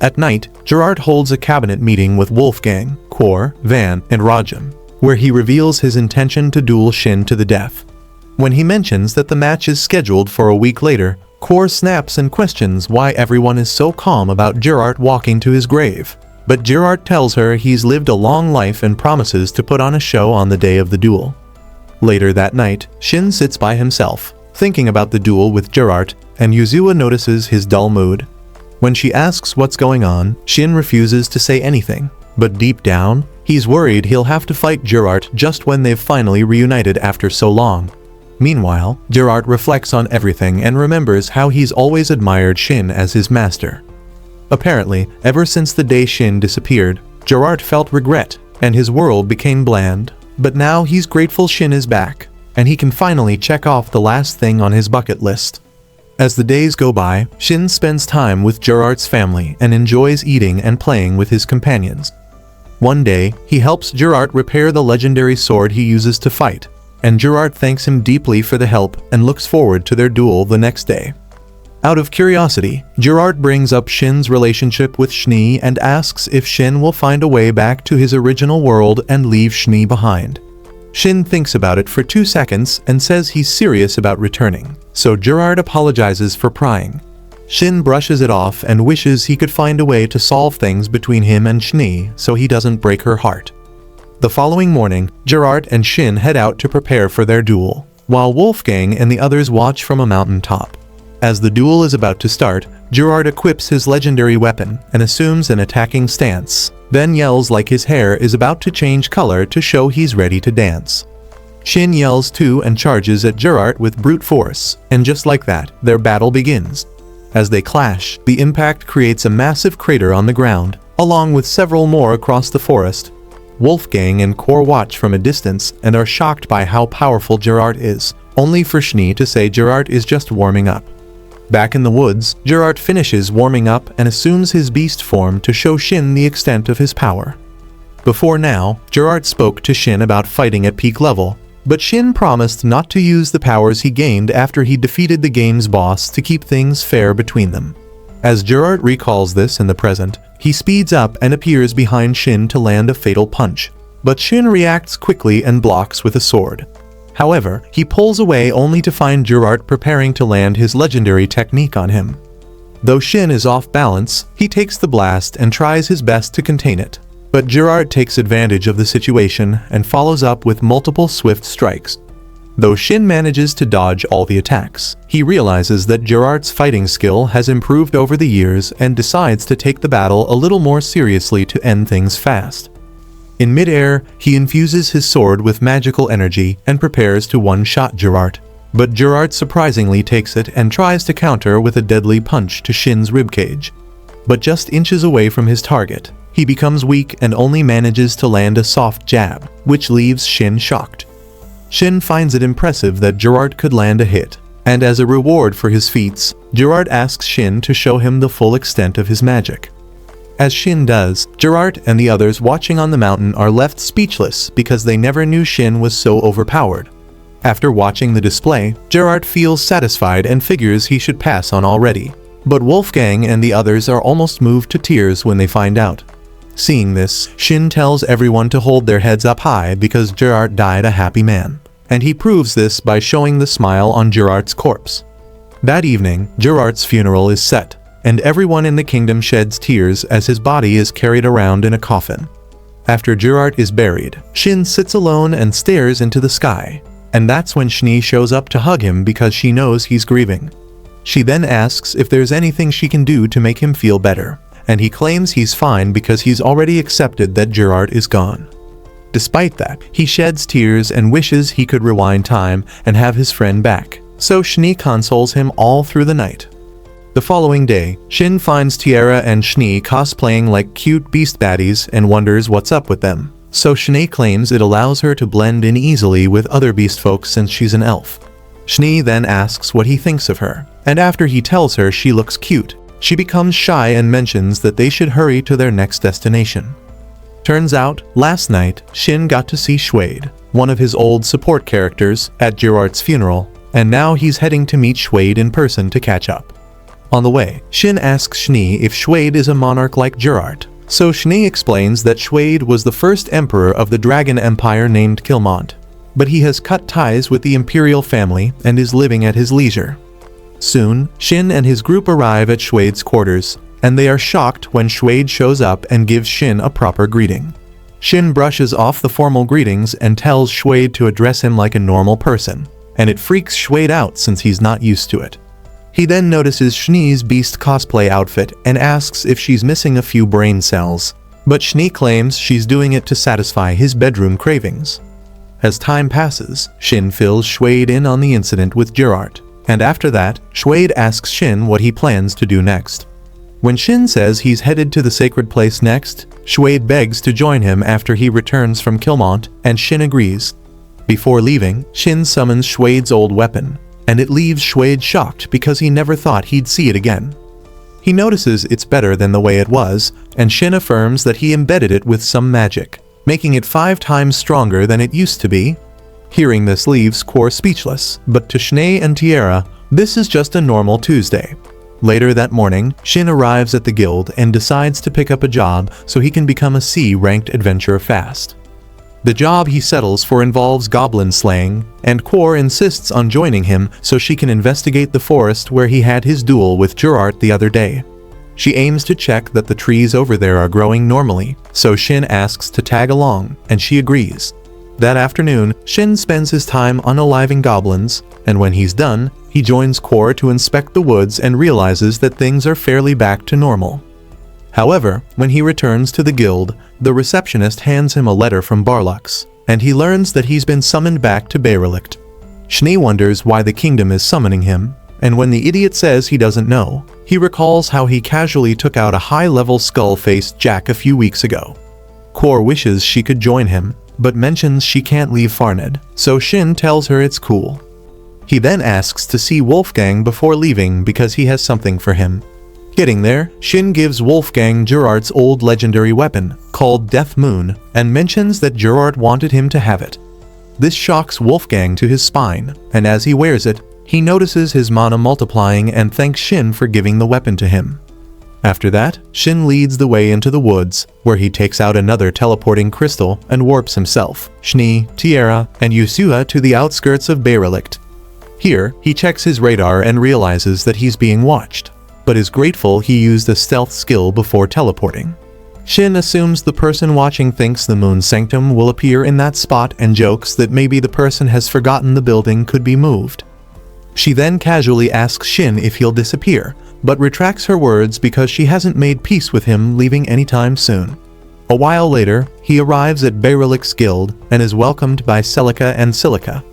At night, Gerard holds a cabinet meeting with Wolfgang, Quor, Van, and Rajam, where he reveals his intention to duel Shin to the death. When he mentions that the match is scheduled for a week later, Quor snaps and questions why everyone is so calm about Gerard walking to his grave. But Gerard tells her he's lived a long life and promises to put on a show on the day of the duel. Later that night, Shin sits by himself, thinking about the duel with Gerard, and Yuzuha notices his dull mood. When she asks what's going on, Shin refuses to say anything, but deep down, he's worried he'll have to fight Gerard just when they've finally reunited after so long. Meanwhile, Gerard reflects on everything and remembers how he's always admired Shin as his master. Apparently, ever since the day Shin disappeared, Gerard felt regret, and his world became bland. But now he's grateful Shin is back, and he can finally check off the last thing on his bucket list. As the days go by, Shin spends time with Gerard's family and enjoys eating and playing with his companions. One day, he helps Gerard repair the legendary sword he uses to fight, and Gerard thanks him deeply for the help and looks forward to their duel the next day. Out of curiosity, Gerard brings up Shin's relationship with Schnee and asks if Shin will find a way back to his original world and leave Schnee behind. Shin thinks about it for 2 seconds and says he's serious about returning, so Gerard apologizes for prying. Shin brushes it off and wishes he could find a way to solve things between him and Schnee so he doesn't break her heart. The following morning, Gerard and Shin head out to prepare for their duel, while Wolfgang and the others watch from a mountain top. As the duel is about to start, Gerard equips his legendary weapon and assumes an attacking stance, then yells like his hair is about to change color to show he's ready to dance. Shin yells too and charges at Gerard with brute force, and just like that, their battle begins. As they clash, the impact creates a massive crater on the ground, along with several more across the forest. Wolfgang and Kor watch from a distance and are shocked by how powerful Gerard is, only for Schnee to say Gerard is just warming up. Back in the woods, Gerard finishes warming up and assumes his beast form to show Shin the extent of his power. Before now, Gerard spoke to Shin about fighting at peak level, but Shin promised not to use the powers he gained after he defeated the game's boss to keep things fair between them. As Gerard recalls this in the present, he speeds up and appears behind Shin to land a fatal punch, but Shin reacts quickly and blocks with a sword. However, he pulls away only to find Gerard preparing to land his legendary technique on him. Though Shin is off balance, he takes the blast and tries his best to contain it. But Gerard takes advantage of the situation and follows up with multiple swift strikes. Though Shin manages to dodge all the attacks, he realizes that Gerard's fighting skill has improved over the years and decides to take the battle a little more seriously to end things fast. In mid-air, he infuses his sword with magical energy and prepares to one-shot Gerard. But Gerard surprisingly takes it and tries to counter with a deadly punch to Shin's ribcage. But just inches away from his target, he becomes weak and only manages to land a soft jab, which leaves Shin shocked. Shin finds it impressive that Gerard could land a hit, and as a reward for his feats, Gerard asks Shin to show him the full extent of his magic. As Shin does, Gerard and the others watching on the mountain are left speechless because they never knew Shin was so overpowered. After watching the display, Gerard feels satisfied and figures he should pass on already. But Wolfgang and the others are almost moved to tears when they find out. Seeing this, Shin tells everyone to hold their heads up high because Gerard died a happy man, and he proves this by showing the smile on Gerard's corpse. That evening, Gerard's funeral is set, and everyone in the kingdom sheds tears as his body is carried around in a coffin. After Gerard is buried, Shin sits alone and stares into the sky, and that's when Schnee shows up to hug him because she knows he's grieving. She then asks if there's anything she can do to make him feel better, and he claims he's fine because he's already accepted that Gerard is gone. Despite that, he sheds tears and wishes he could rewind time and have his friend back, so Schnee consoles him all through the night. The following day, Shin finds Tiara and Schnee cosplaying like cute beast baddies and wonders what's up with them, so Schnee claims it allows her to blend in easily with other beast folks since she's an elf. Schnee then asks what he thinks of her, and after he tells her she looks cute, she becomes shy and mentions that they should hurry to their next destination. Turns out, last night, Shin got to see Schwade, one of his old support characters, at Gerard's funeral, and now he's heading to meet Schwade in person to catch up. On the way, Shin asks Schnee if Schwade is a monarch like Gerard, so Schnee explains that Schwade was the first emperor of the Dragon Empire named Kilmont, but he has cut ties with the imperial family and is living at his leisure. Soon, Shin and his group arrive at Schwade's quarters, and they are shocked when Schwade shows up and gives Shin a proper greeting. Shin brushes off the formal greetings and tells Schwade to address him like a normal person, and it freaks Schwade out since he's not used to it. He then notices Schnee's beast cosplay outfit and asks if she's missing a few brain cells, but Schnee claims she's doing it to satisfy his bedroom cravings. As time passes, Shin fills Schwade in on the incident with Gerard, and after that, Schwade asks Shin what he plans to do next. When Shin says he's headed to the sacred place next, Schwade begs to join him after he returns from Kilmont, and Shin agrees. Before leaving, Shin summons Schwade's old weapon, and it leaves Schwade shocked because he never thought he'd see it again. He notices it's better than the way it was, and Shin affirms that he embedded it with some magic, making it 5 times stronger than it used to be. Hearing this leaves Kor speechless, but to Schnee and Tiara, this is just a normal Tuesday. Later that morning, Shin arrives at the guild and decides to pick up a job so he can become a C-ranked adventurer fast. The job he settles for involves goblin slaying, and Kor insists on joining him so she can investigate the forest where he had his duel with Gerard the other day. She aims to check that the trees over there are growing normally, so Shin asks to tag along, and she agrees. That afternoon, Shin spends his time unaliving goblins, and when he's done, he joins Kor to inspect the woods and realizes that things are fairly back to normal. However, when he returns to the guild, the receptionist hands him a letter from Barlux, and he learns that he's been summoned back to Baerlicht. Schnee wonders why the kingdom is summoning him, and when the idiot says he doesn't know, he recalls how he casually took out a high-level skull-faced Jack a few weeks ago. Kor wishes she could join him, but mentions she can't leave Farned, so Shin tells her it's cool. He then asks to see Wolfgang before leaving because he has something for him. Getting there, Shin gives Wolfgang Gerard's old legendary weapon, called Death Moon, and mentions that Gerard wanted him to have it. This shocks Wolfgang to his spine, and as he wears it, he notices his mana multiplying and thanks Shin for giving the weapon to him. After that, Shin leads the way into the woods, where he takes out another teleporting crystal and warps himself, Schnee, Tiara, and Yusua to the outskirts of Baerlicht. Here, he checks his radar and realizes that he's being watched, but is grateful he used a stealth skill before teleporting. Shin assumes the person watching thinks the Moon Sanctum will appear in that spot and jokes that maybe the person has forgotten the building could be moved. She then casually asks Shin if he'll disappear, but retracts her words because she hasn't made peace with him leaving anytime soon. A while later, he arrives at Baerlicht's guild and is welcomed by Celica and Silica.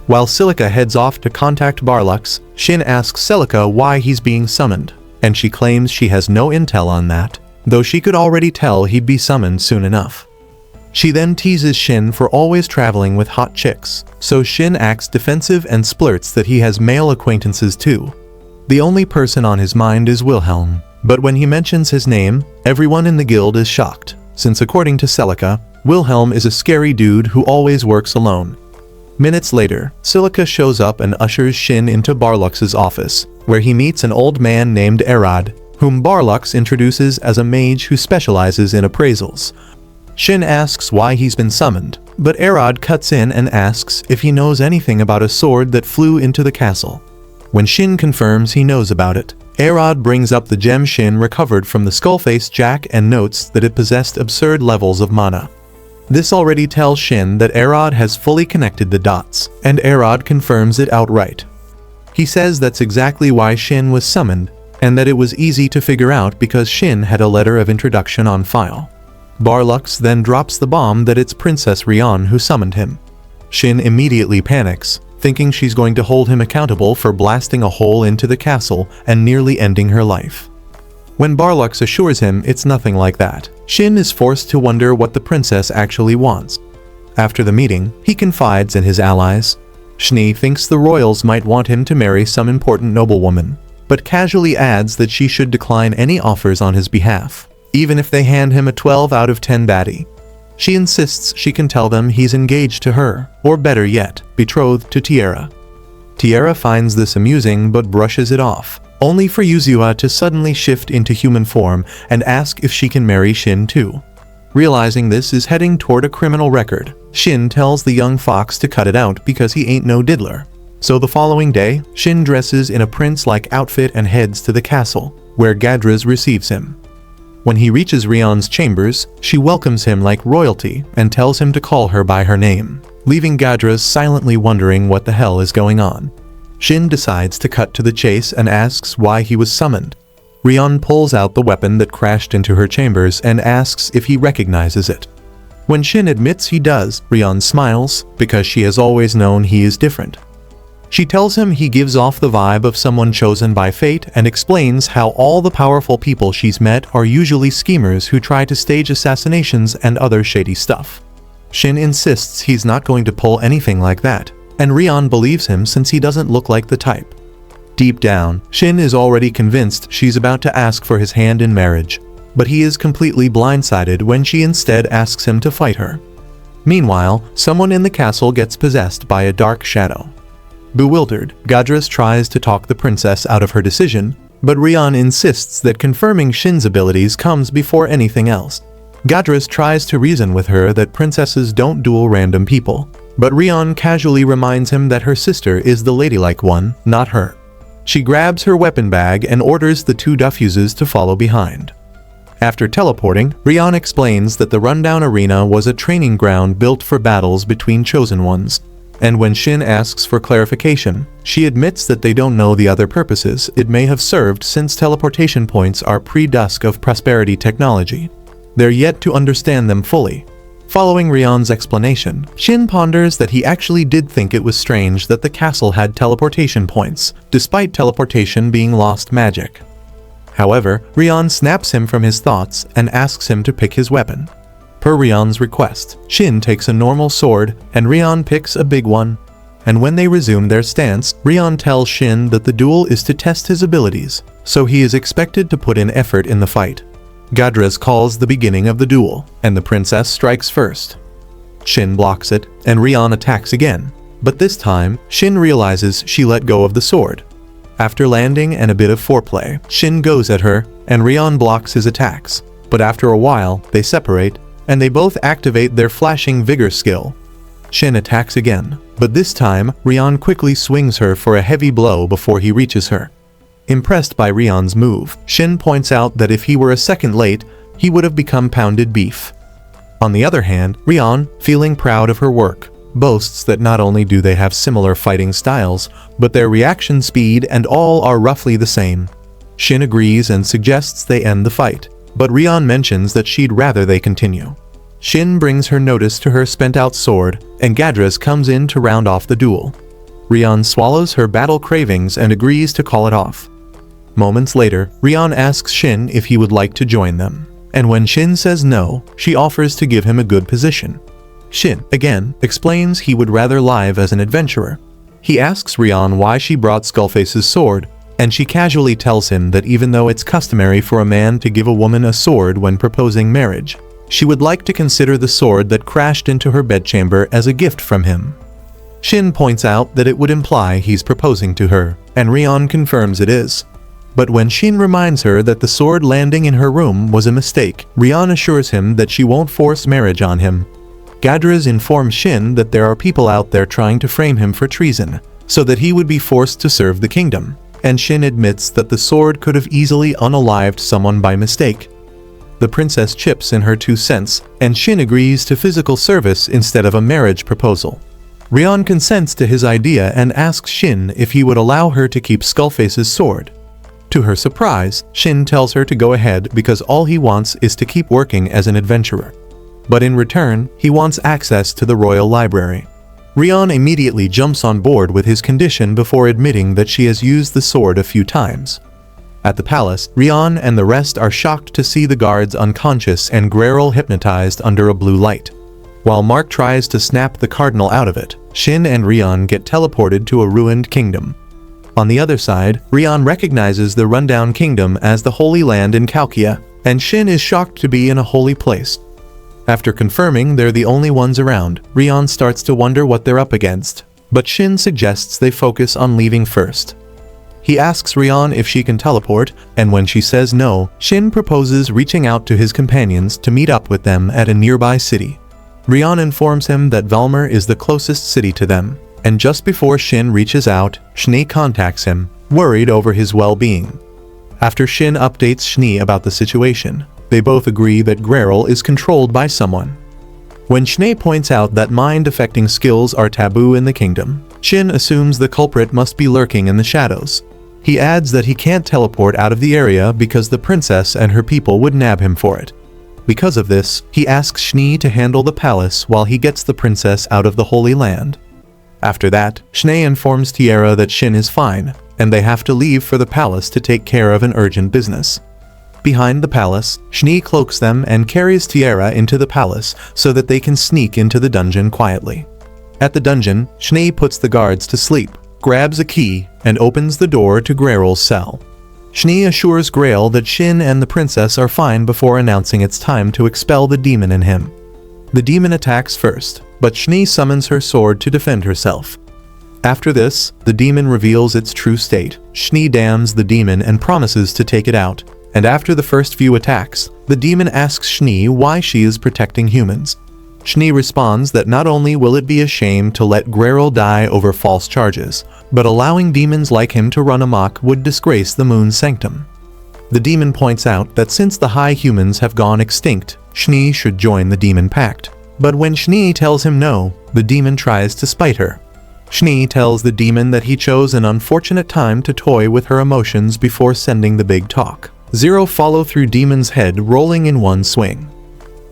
While Silica heads off to contact Barlux, Shin asks Celica why he's being summoned, and she claims she has no intel on that, though she could already tell he'd be summoned soon enough. She then teases Shin for always traveling with hot chicks, so Shin acts defensive and splurts that he has male acquaintances too. The only person on his mind is Wilhelm, but when he mentions his name, everyone in the guild is shocked, since according to Celica, Wilhelm is a scary dude who always works alone. Minutes later, Silica shows up and ushers Shin into Barlux's office, where he meets an old man named Erod, whom Barlux introduces as a mage who specializes in appraisals. Shin asks why he's been summoned, but Erod cuts in and asks if he knows anything about a sword that flew into the castle. When Shin confirms he knows about it, Erod brings up the gem Shin recovered from the skull-faced Jack and notes that it possessed absurd levels of mana. This already tells Shin that Erod has fully connected the dots, and Erod confirms it outright. He says that's exactly why Shin was summoned, and that it was easy to figure out because Shin had a letter of introduction on file. Barlux then drops the bomb that it's Princess Rion who summoned him. Shin immediately panics, thinking she's going to hold him accountable for blasting a hole into the castle and nearly ending her life. When Barlux assures him it's nothing like that, Shin is forced to wonder what the princess actually wants. After the meeting, he confides in his allies. Schnee thinks the royals might want him to marry some important noblewoman, but casually adds that she should decline any offers on his behalf, even if they hand him a 12 out of 10 baddie. She insists she can tell them he's engaged to her, or better yet, betrothed to Tiara. Tiara finds this amusing but brushes it off, only for Yusua to suddenly shift into human form and ask if she can marry Shin too. Realizing this is heading toward a criminal record, Shin tells the young fox to cut it out because he ain't no diddler. So the following day, Shin dresses in a prince-like outfit and heads to the castle, where Gadras receives him. When he reaches Rion's chambers, she welcomes him like royalty and tells him to call her by her name, leaving Gadras silently wondering what the hell is going on. Shin decides to cut to the chase and asks why he was summoned. Rion pulls out the weapon that crashed into her chambers and asks if he recognizes it. When Shin admits he does, Rion smiles, because she has always known he is different. She tells him he gives off the vibe of someone chosen by fate and explains how all the powerful people she's met are usually schemers who try to stage assassinations and other shady stuff. Shin insists he's not going to pull anything like that, and Rion believes him since he doesn't look like the type. Deep down, Shin is already convinced she's about to ask for his hand in marriage, but he is completely blindsided when she instead asks him to fight her. Meanwhile, someone in the castle gets possessed by a dark shadow. Bewildered, Gadras tries to talk the princess out of her decision, but Rion insists that confirming Shin's abilities comes before anything else. Gadras tries to reason with her that princesses don't duel random people, but Rion casually reminds him that her sister is the ladylike one, not her. She grabs her weapon bag and orders the two Duffuses to follow behind. After teleporting, Rion explains that the rundown arena was a training ground built for battles between chosen ones, and when Shin asks for clarification, she admits that they don't know the other purposes it may have served since teleportation points are pre-dusk of prosperity technology. They're yet to understand them fully. Following Rion's explanation, Shin ponders that he actually did think it was strange that the castle had teleportation points, despite teleportation being lost magic. However, Rion snaps him from his thoughts and asks him to pick his weapon. Per Rion's request, Shin takes a normal sword and Rion picks a big one. And when they resume their stance, Rion tells Shin that the duel is to test his abilities, so he is expected to put in effort in the fight. Gadras calls the beginning of the duel, and the princess strikes first. Shin blocks it, and Rion attacks again, but this time, Shin realizes she let go of the sword. After landing and a bit of foreplay, Shin goes at her, and Rion blocks his attacks, but after a while, they separate, and they both activate their flashing vigor skill. Shin attacks again, but this time, Rion quickly swings her for a heavy blow before he reaches her. Impressed by Rion's move, Shin points out that if he were a second late, he would have become pounded beef. On the other hand, Rion, feeling proud of her work, boasts that not only do they have similar fighting styles, but their reaction speed and all are roughly the same. Shin agrees and suggests they end the fight, but Rion mentions that she'd rather they continue. Shin brings her notice to her spent-out sword, and Gadras comes in to round off the duel. Rion swallows her battle cravings and agrees to call it off. Moments later, Rion asks Shin if he would like to join them, and when Shin says no, she offers to give him a good position. Shin, again, explains he would rather live as an adventurer. He asks Rion why she brought Skullface's sword, and she casually tells him that even though it's customary for a man to give a woman a sword when proposing marriage, she would like to consider the sword that crashed into her bedchamber as a gift from him. Shin points out that it would imply he's proposing to her, and Rion confirms it is. But when Shin reminds her that the sword landing in her room was a mistake, Rion assures him that she won't force marriage on him. Gadras informs Shin that there are people out there trying to frame him for treason, so that he would be forced to serve the kingdom, and Shin admits that the sword could have easily unalived someone by mistake. The princess chips in her 2 cents, and Shin agrees to physical service instead of a marriage proposal. Rion consents to his idea and asks Shin if he would allow her to keep Skullface's sword. To her surprise, Shin tells her to go ahead because all he wants is to keep working as an adventurer. But in return, he wants access to the royal library. Rion immediately jumps on board with his condition before admitting that she has used the sword a few times. At the palace, Rion and the rest are shocked to see the guards unconscious and Greril hypnotized under a blue light. While Mark tries to snap the cardinal out of it, Shin and Rion get teleported to a ruined kingdom. On the other side, Rion recognizes the rundown kingdom as the Holy Land in Kalkia, and Shin is shocked to be in a holy place. After confirming they're the only ones around, Rion starts to wonder what they're up against, but Shin suggests they focus on leaving first. He asks Rion if she can teleport, and when she says no, Shin proposes reaching out to his companions to meet up with them at a nearby city. Rion informs him that Valmer is the closest city to them, and just before Shin reaches out, Shni contacts him, worried over his well-being. After Shin updates Shni about the situation, they both agree that Greril is controlled by someone. When Shni points out that mind-affecting skills are taboo in the kingdom, Shin assumes the culprit must be lurking in the shadows. He adds that he can't teleport out of the area because the princess and her people would nab him for it. Because of this, he asks Shni to handle the palace while he gets the princess out of the Holy Land. After that, Shni informs Tiara that Shin is fine, and they have to leave for the palace to take care of an urgent business. Behind the palace, Shni cloaks them and carries Tiara into the palace so that they can sneak into the dungeon quietly. At the dungeon, Shni puts the guards to sleep, grabs a key, and opens the door to Greril's cell. Shni assures Grail that Shin and the princess are fine before announcing it's time to expel the demon in him. The demon attacks first, but Shni summons her sword to defend herself. After this, the demon reveals its true state. Shni damns the demon and promises to take it out, and after the first few attacks, the demon asks Shni why she is protecting humans. Shni responds that not only will it be a shame to let Greril die over false charges, but allowing demons like him to run amok would disgrace the moon's sanctum. The demon points out that since the high humans have gone extinct, Shni should join the demon pact. But when Shni tells him no, the demon tries to spite her. Shni tells the demon that he chose an unfortunate time to toy with her emotions before sending the big talk. 0 follow through demon's head rolling in one swing.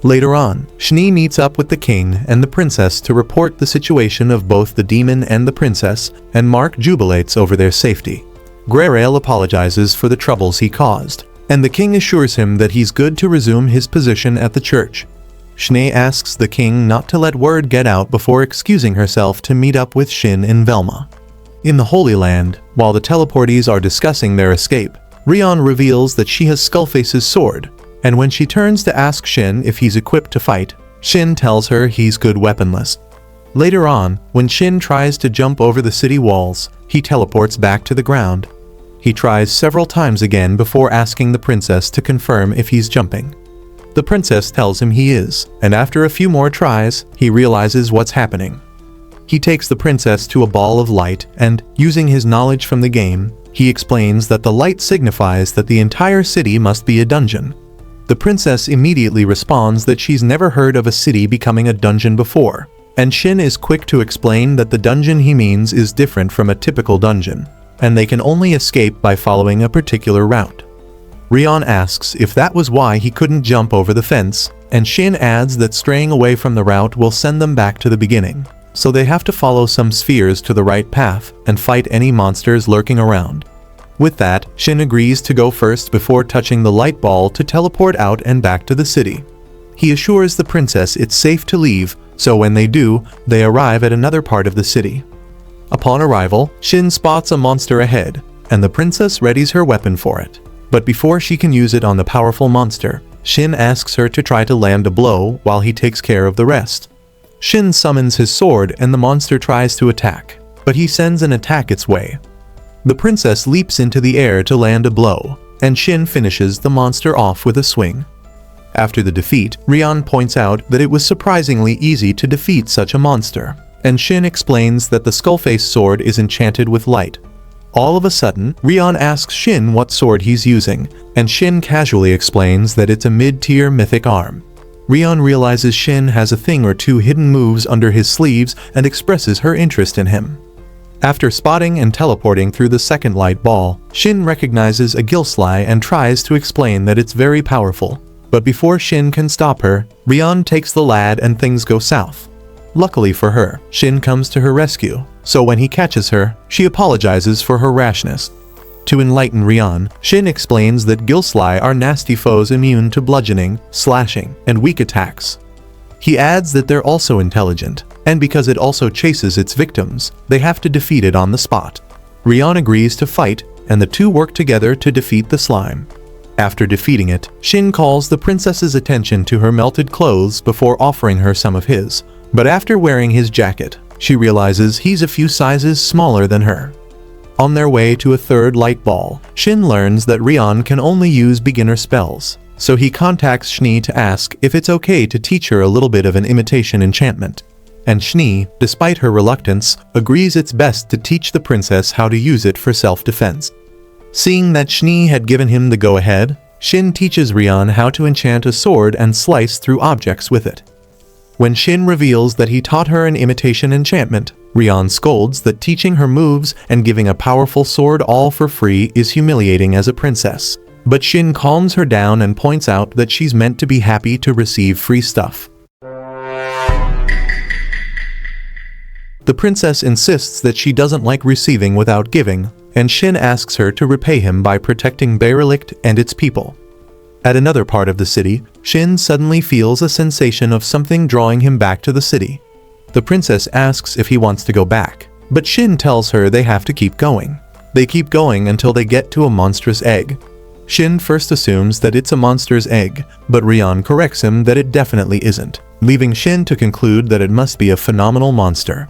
Later on, Shni meets up with the king and the princess to report the situation of both the demon and the princess, and Mark jubilates over their safety. Grerail apologizes for the troubles he caused, and the king assures him that he's good to resume his position at the church. Shni asks the king not to let word get out before excusing herself to meet up with Shin in Velma. In the Holy Land, while the teleportees are discussing their escape, Rion reveals that she has Skullface's sword, and when she turns to ask Shin if he's equipped to fight, Shin tells her he's good weaponless. Later on, when Shin tries to jump over the city walls, he teleports back to the ground. He tries several times again before asking the princess to confirm if he's jumping. The princess tells him he is, and after a few more tries, he realizes what's happening. He takes the princess to a ball of light and, using his knowledge from the game, he explains that the light signifies that the entire city must be a dungeon. The princess immediately responds that she's never heard of a city becoming a dungeon before, and Shin is quick to explain that the dungeon he means is different from a typical dungeon, and they can only escape by following a particular route. Rion asks if that was why he couldn't jump over the fence, and Shin adds that straying away from the route will send them back to the beginning, so they have to follow some spheres to the right path and fight any monsters lurking around. With that, Shin agrees to go first before touching the light ball to teleport out and back to the city. He assures the princess it's safe to leave, so when they do, they arrive at another part of the city. Upon arrival, Shin spots a monster ahead, and the princess readies her weapon for it. But before she can use it on the powerful monster, Shin asks her to try to land a blow while he takes care of the rest. Shin summons his sword and the monster tries to attack, but he sends an attack its way. The princess leaps into the air to land a blow, and Shin finishes the monster off with a swing. After the defeat, Rion points out that it was surprisingly easy to defeat such a monster, and Shin explains that the Skullface sword is enchanted with light. All of a sudden, Rion asks Shin what sword he's using, and Shin casually explains that it's a mid-tier mythic arm. Rion realizes Shin has a thing or two hidden moves under his sleeves and expresses her interest in him. After spotting and teleporting through the second light ball, Shin recognizes a Gilsly and tries to explain that it's very powerful. But before Shin can stop her, Rion takes the lad and things go south. Luckily for her, Shin comes to her rescue, so when he catches her, she apologizes for her rashness. To enlighten Rion, Shin explains that Gilsly are nasty foes immune to bludgeoning, slashing, and weak attacks. He adds that they're also intelligent, and because it also chases its victims, they have to defeat it on the spot. Rion agrees to fight, and the two work together to defeat the slime. After defeating it, Shin calls the princess's attention to her melted clothes before offering her some of his, but after wearing his jacket, she realizes he's a few sizes smaller than her. On their way to a third light ball, Shin learns that Rion can only use beginner spells, so he contacts Shni to ask if it's okay to teach her a little bit of an imitation enchantment. And Shni, despite her reluctance, agrees it's best to teach the princess how to use it for self-defense. Seeing that Shni had given him the go-ahead, Shin teaches Rion how to enchant a sword and slice through objects with it. When Shin reveals that he taught her an imitation enchantment, Rion scolds that teaching her moves and giving a powerful sword all for free is humiliating as a princess. But Shin calms her down and points out that she's meant to be happy to receive free stuff. The princess insists that she doesn't like receiving without giving, and Shin asks her to repay him by protecting Baerlicht and its people. At another part of the city, Shin suddenly feels a sensation of something drawing him back to the city. The princess asks if he wants to go back, but Shin tells her they have to keep going. They keep going until they get to a monstrous egg. Shin first assumes that it's a monster's egg, but Rion corrects him that it definitely isn't, leaving Shin to conclude that it must be a phenomenal monster.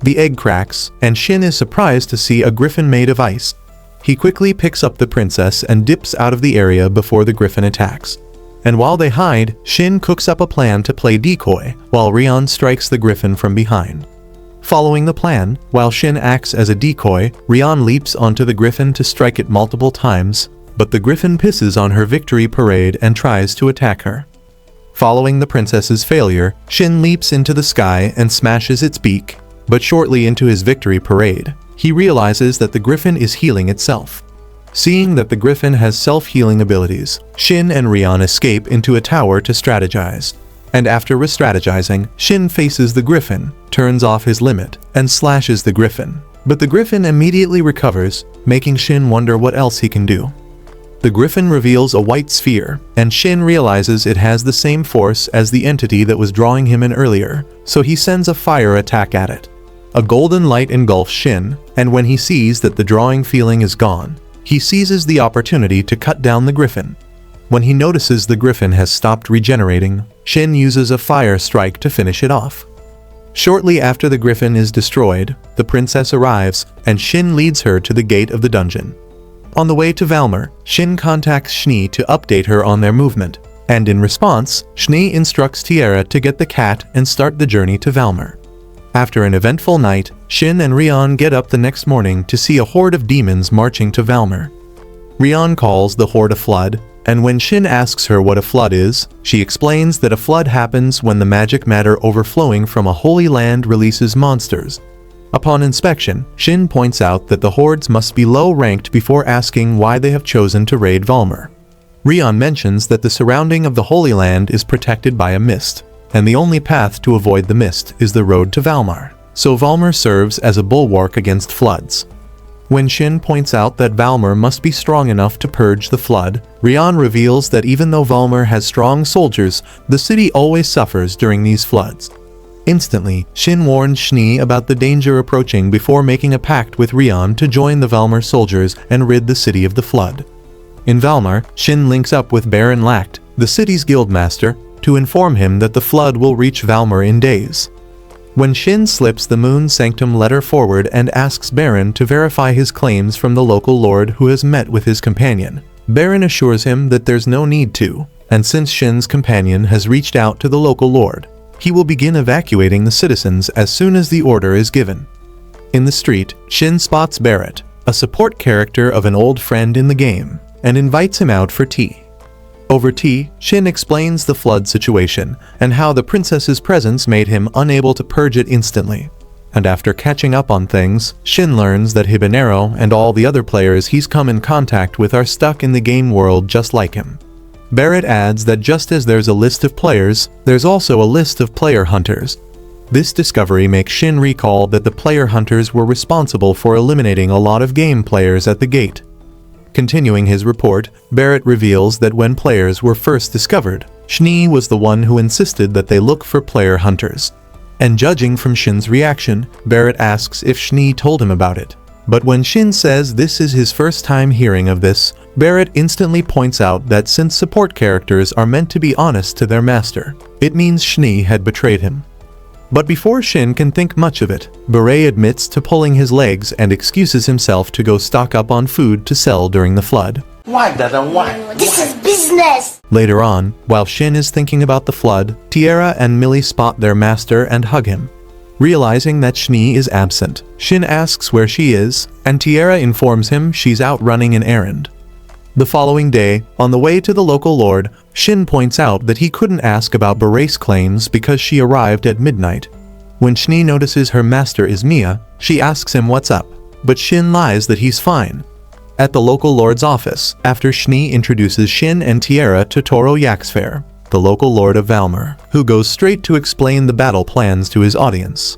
The egg cracks, and Shin is surprised to see a griffin made of ice. He quickly picks up the princess and dips out of the area before the griffin attacks. And while they hide, Shin cooks up a plan to play decoy, while Rion strikes the griffin from behind. Following the plan, while Shin acts as a decoy, Rion leaps onto the griffin to strike it multiple times, but the griffin pisses on her victory parade and tries to attack her. Following the princess's failure, Shin leaps into the sky and smashes its beak, but shortly into his victory parade, he realizes that the griffin is healing itself. Seeing that the griffin has self-healing abilities, Shin and Rion escape into a tower to strategize. And after re-strategizing, Shin faces the griffin, turns off his limit, and slashes the griffin. But the griffin immediately recovers, making Shin wonder what else he can do. The griffin reveals a white sphere, and Shin realizes it has the same force as the entity that was drawing him in earlier, so he sends a fire attack at it. A golden light engulfs Shin, and when he sees that the drawing feeling is gone, he seizes the opportunity to cut down the griffin. When he notices the griffin has stopped regenerating, Shin uses a fire strike to finish it off. Shortly after the griffin is destroyed, the princess arrives, and Shin leads her to the gate of the dungeon. On the way to Valmer, Shin contacts Schnee to update her on their movement, and in response, Schnee instructs Tiara to get the cat and start the journey to Valmer. After an eventful night, Shin and Rion get up the next morning to see a horde of demons marching to Valmer. Rion calls the horde a flood, and when Shin asks her what a flood is, she explains that a flood happens when the magic matter overflowing from a holy land releases monsters. Upon inspection, Shin points out that the hordes must be low-ranked before asking why they have chosen to raid Valmer. Rion mentions that the surrounding of the Holy Land is protected by a mist, and the only path to avoid the mist is the road to Valmar, so Valmar serves as a bulwark against floods. When Shin points out that Valmar must be strong enough to purge the flood, Rion reveals that even though Valmar has strong soldiers, the city always suffers during these floods. Instantly, Shin warns Schnee about the danger approaching before making a pact with Rion to join the Valmar soldiers and rid the city of the flood. In Valmar, Shin links up with Baron Lacht, the city's guildmaster, to inform him that the flood will reach Valmar in days. When Shin slips the Moon Sanctum letter forward and asks Baron to verify his claims from the local lord who has met with his companion, Baron assures him that there's no need to, and since Shin's companion has reached out to the local lord, he will begin evacuating the citizens as soon as the order is given. In the street, Shin spots Barrett, a support character of an old friend in the game, and invites him out for tea. Over tea, Shin explains the flood situation and how the princess's presence made him unable to purge it instantly. And after catching up on things, Shin learns that Habanero and all the other players he's come in contact with are stuck in the game world just like him. Barrett adds that just as there's a list of players, there's also a list of player hunters. This discovery makes Shin recall that the player hunters were responsible for eliminating a lot of game players at the gate. Continuing his report, Barrett reveals that when players were first discovered, Schnee was the one who insisted that they look for player hunters. And judging from Shin's reaction, Barrett asks if Schnee told him about it. But when Shin says this is his first time hearing of this, Barrett instantly points out that since support characters are meant to be honest to their master, it means Schnee had betrayed him. But before Shin can think much of it, Beret admits to pulling his legs and excuses himself to go stock up on food to sell during the flood. Why, Dada, why? This is business! Later on, while Shin is thinking about the flood, Tiara and Millie spot their master and hug him. Realizing that Schnee is absent, Shin asks where she is, and Tiara informs him she's out running an errand. The following day, on the way to the local lord, Shin points out that he couldn't ask about Beret's claims because she arrived at midnight. When Schnee notices her master is Mia, she asks him what's up, but Shin lies that he's fine. At the local lord's office, after Schnee introduces Shin and Tiara to Toro Yaxfair, the local lord of Valmer, who goes straight to explain the battle plans to his audience.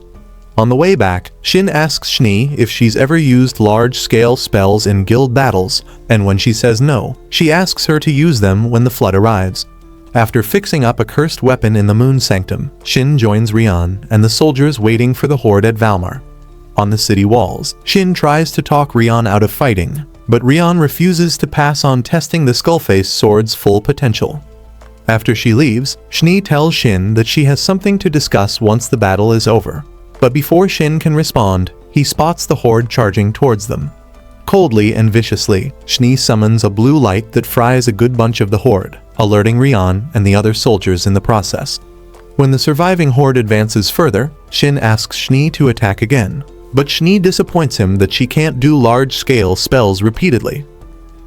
On the way back, Shin asks Schnee if she's ever used large-scale spells in guild battles, and when she says no, she asks her to use them when the flood arrives. After fixing up a cursed weapon in the Moon Sanctum, Shin joins Rion and the soldiers waiting for the horde at Valmar. On the city walls, Shin tries to talk Rion out of fighting, but Rion refuses to pass on testing the Skullface sword's full potential. After she leaves, Schnee tells Shin that she has something to discuss once the battle is over. But before Shin can respond, he spots the horde charging towards them. Coldly and viciously, Schnee summons a blue light that fries a good bunch of the horde, alerting Rion and the other soldiers in the process. When the surviving horde advances further, Shin asks Schnee to attack again, but Schnee disappoints him that she can't do large-scale spells repeatedly.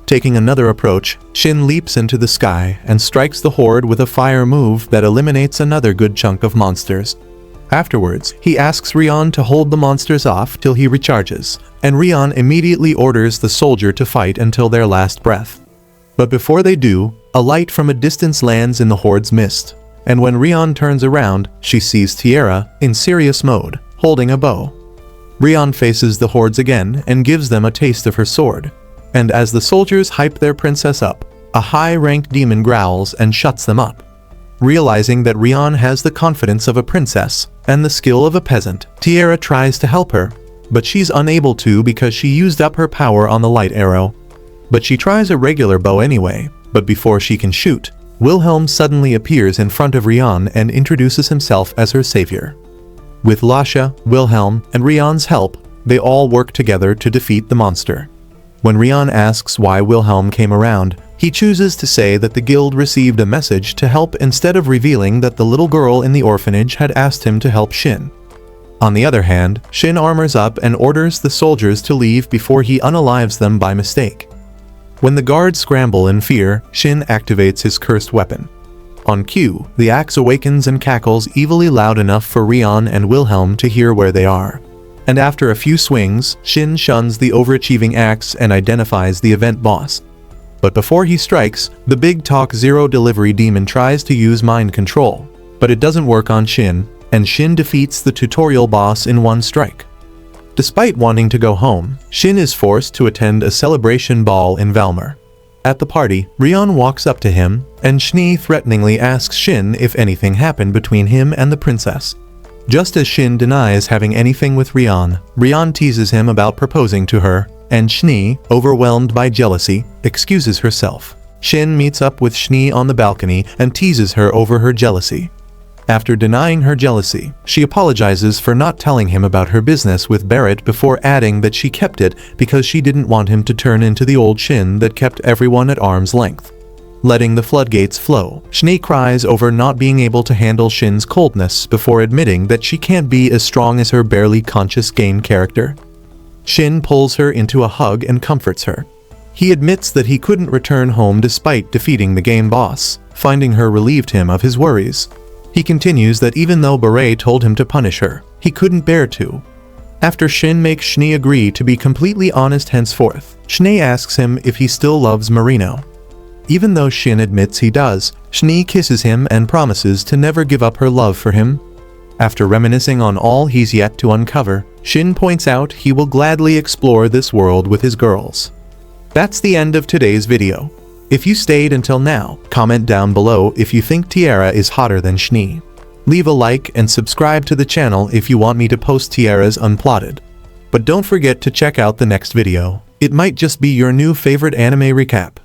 Taking another approach, Shin leaps into the sky and strikes the horde with a fire move that eliminates another good chunk of monsters. Afterwards, he asks Rion to hold the monsters off till he recharges, and Rion immediately orders the soldier to fight until their last breath. But before they do, a light from a distance lands in the horde's midst. and when Rion turns around, she sees Tiara in serious mode, holding a bow. Rion faces the hordes again and gives them a taste of her sword. And as the soldiers hype their princess up, a high-ranked demon growls and shuts them up. Realizing that Rion has the confidence of a princess and the skill of a peasant, Tiara tries to help her, but she's unable to because she used up her power on the light arrow. But she tries a regular bow anyway, but before she can shoot, Wilhelm suddenly appears in front of Rion and introduces himself as her savior. With Lasha, Wilhelm, and Rion's help, they all work together to defeat the monster. When Rion asks why Wilhelm came around, he chooses to say that the guild received a message to help instead of revealing that the little girl in the orphanage had asked him to help Shin. On the other hand, Shin armors up and orders the soldiers to leave before he unalives them by mistake. When the guards scramble in fear, Shin activates his cursed weapon. On cue, the axe awakens and cackles evilly loud enough for Rion and Wilhelm to hear where they are. And after a few swings, Shin shuns the overachieving axe and identifies the event boss. But before he strikes, the Big Talk Zero Delivery Demon tries to use mind control, but it doesn't work on Shin, and Shin defeats the tutorial boss in one strike. Despite wanting to go home, Shin is forced to attend a celebration ball in Valmar. At the party, Rion walks up to him, and Schnee threateningly asks Shin if anything happened between him and the princess. Just as Shin denies having anything with Rion teases him about proposing to her, and Schnee, overwhelmed by jealousy, excuses herself. Shin meets up with Schnee on the balcony and teases her over her jealousy. After denying her jealousy, she apologizes for not telling him about her business with Barrett before adding that she kept it because she didn't want him to turn into the old Shin that kept everyone at arm's length. Letting the floodgates flow, Schnee cries over not being able to handle Shin's coldness before admitting that she can't be as strong as her barely conscious game character. Shin pulls her into a hug and comforts her. He admits that he couldn't return home despite defeating the game boss. Finding her relieved him of his worries. He continues that even though Beret told him to punish her, he couldn't bear to. After Shin makes Schnee agree to be completely honest henceforth, Schnee asks him if he still loves Marino. Even though Shin admits he does, Schnee kisses him and promises to never give up her love for him. After reminiscing on all he's yet to uncover, Shin points out he will gladly explore this world with his girls. That's the end of today's video. If you stayed until now, comment down below if you think Tiara is hotter than Schnee. Leave a like and subscribe to the channel if you want me to post Tiara's Unplotted. But don't forget to check out the next video. It might just be your new favorite anime recap.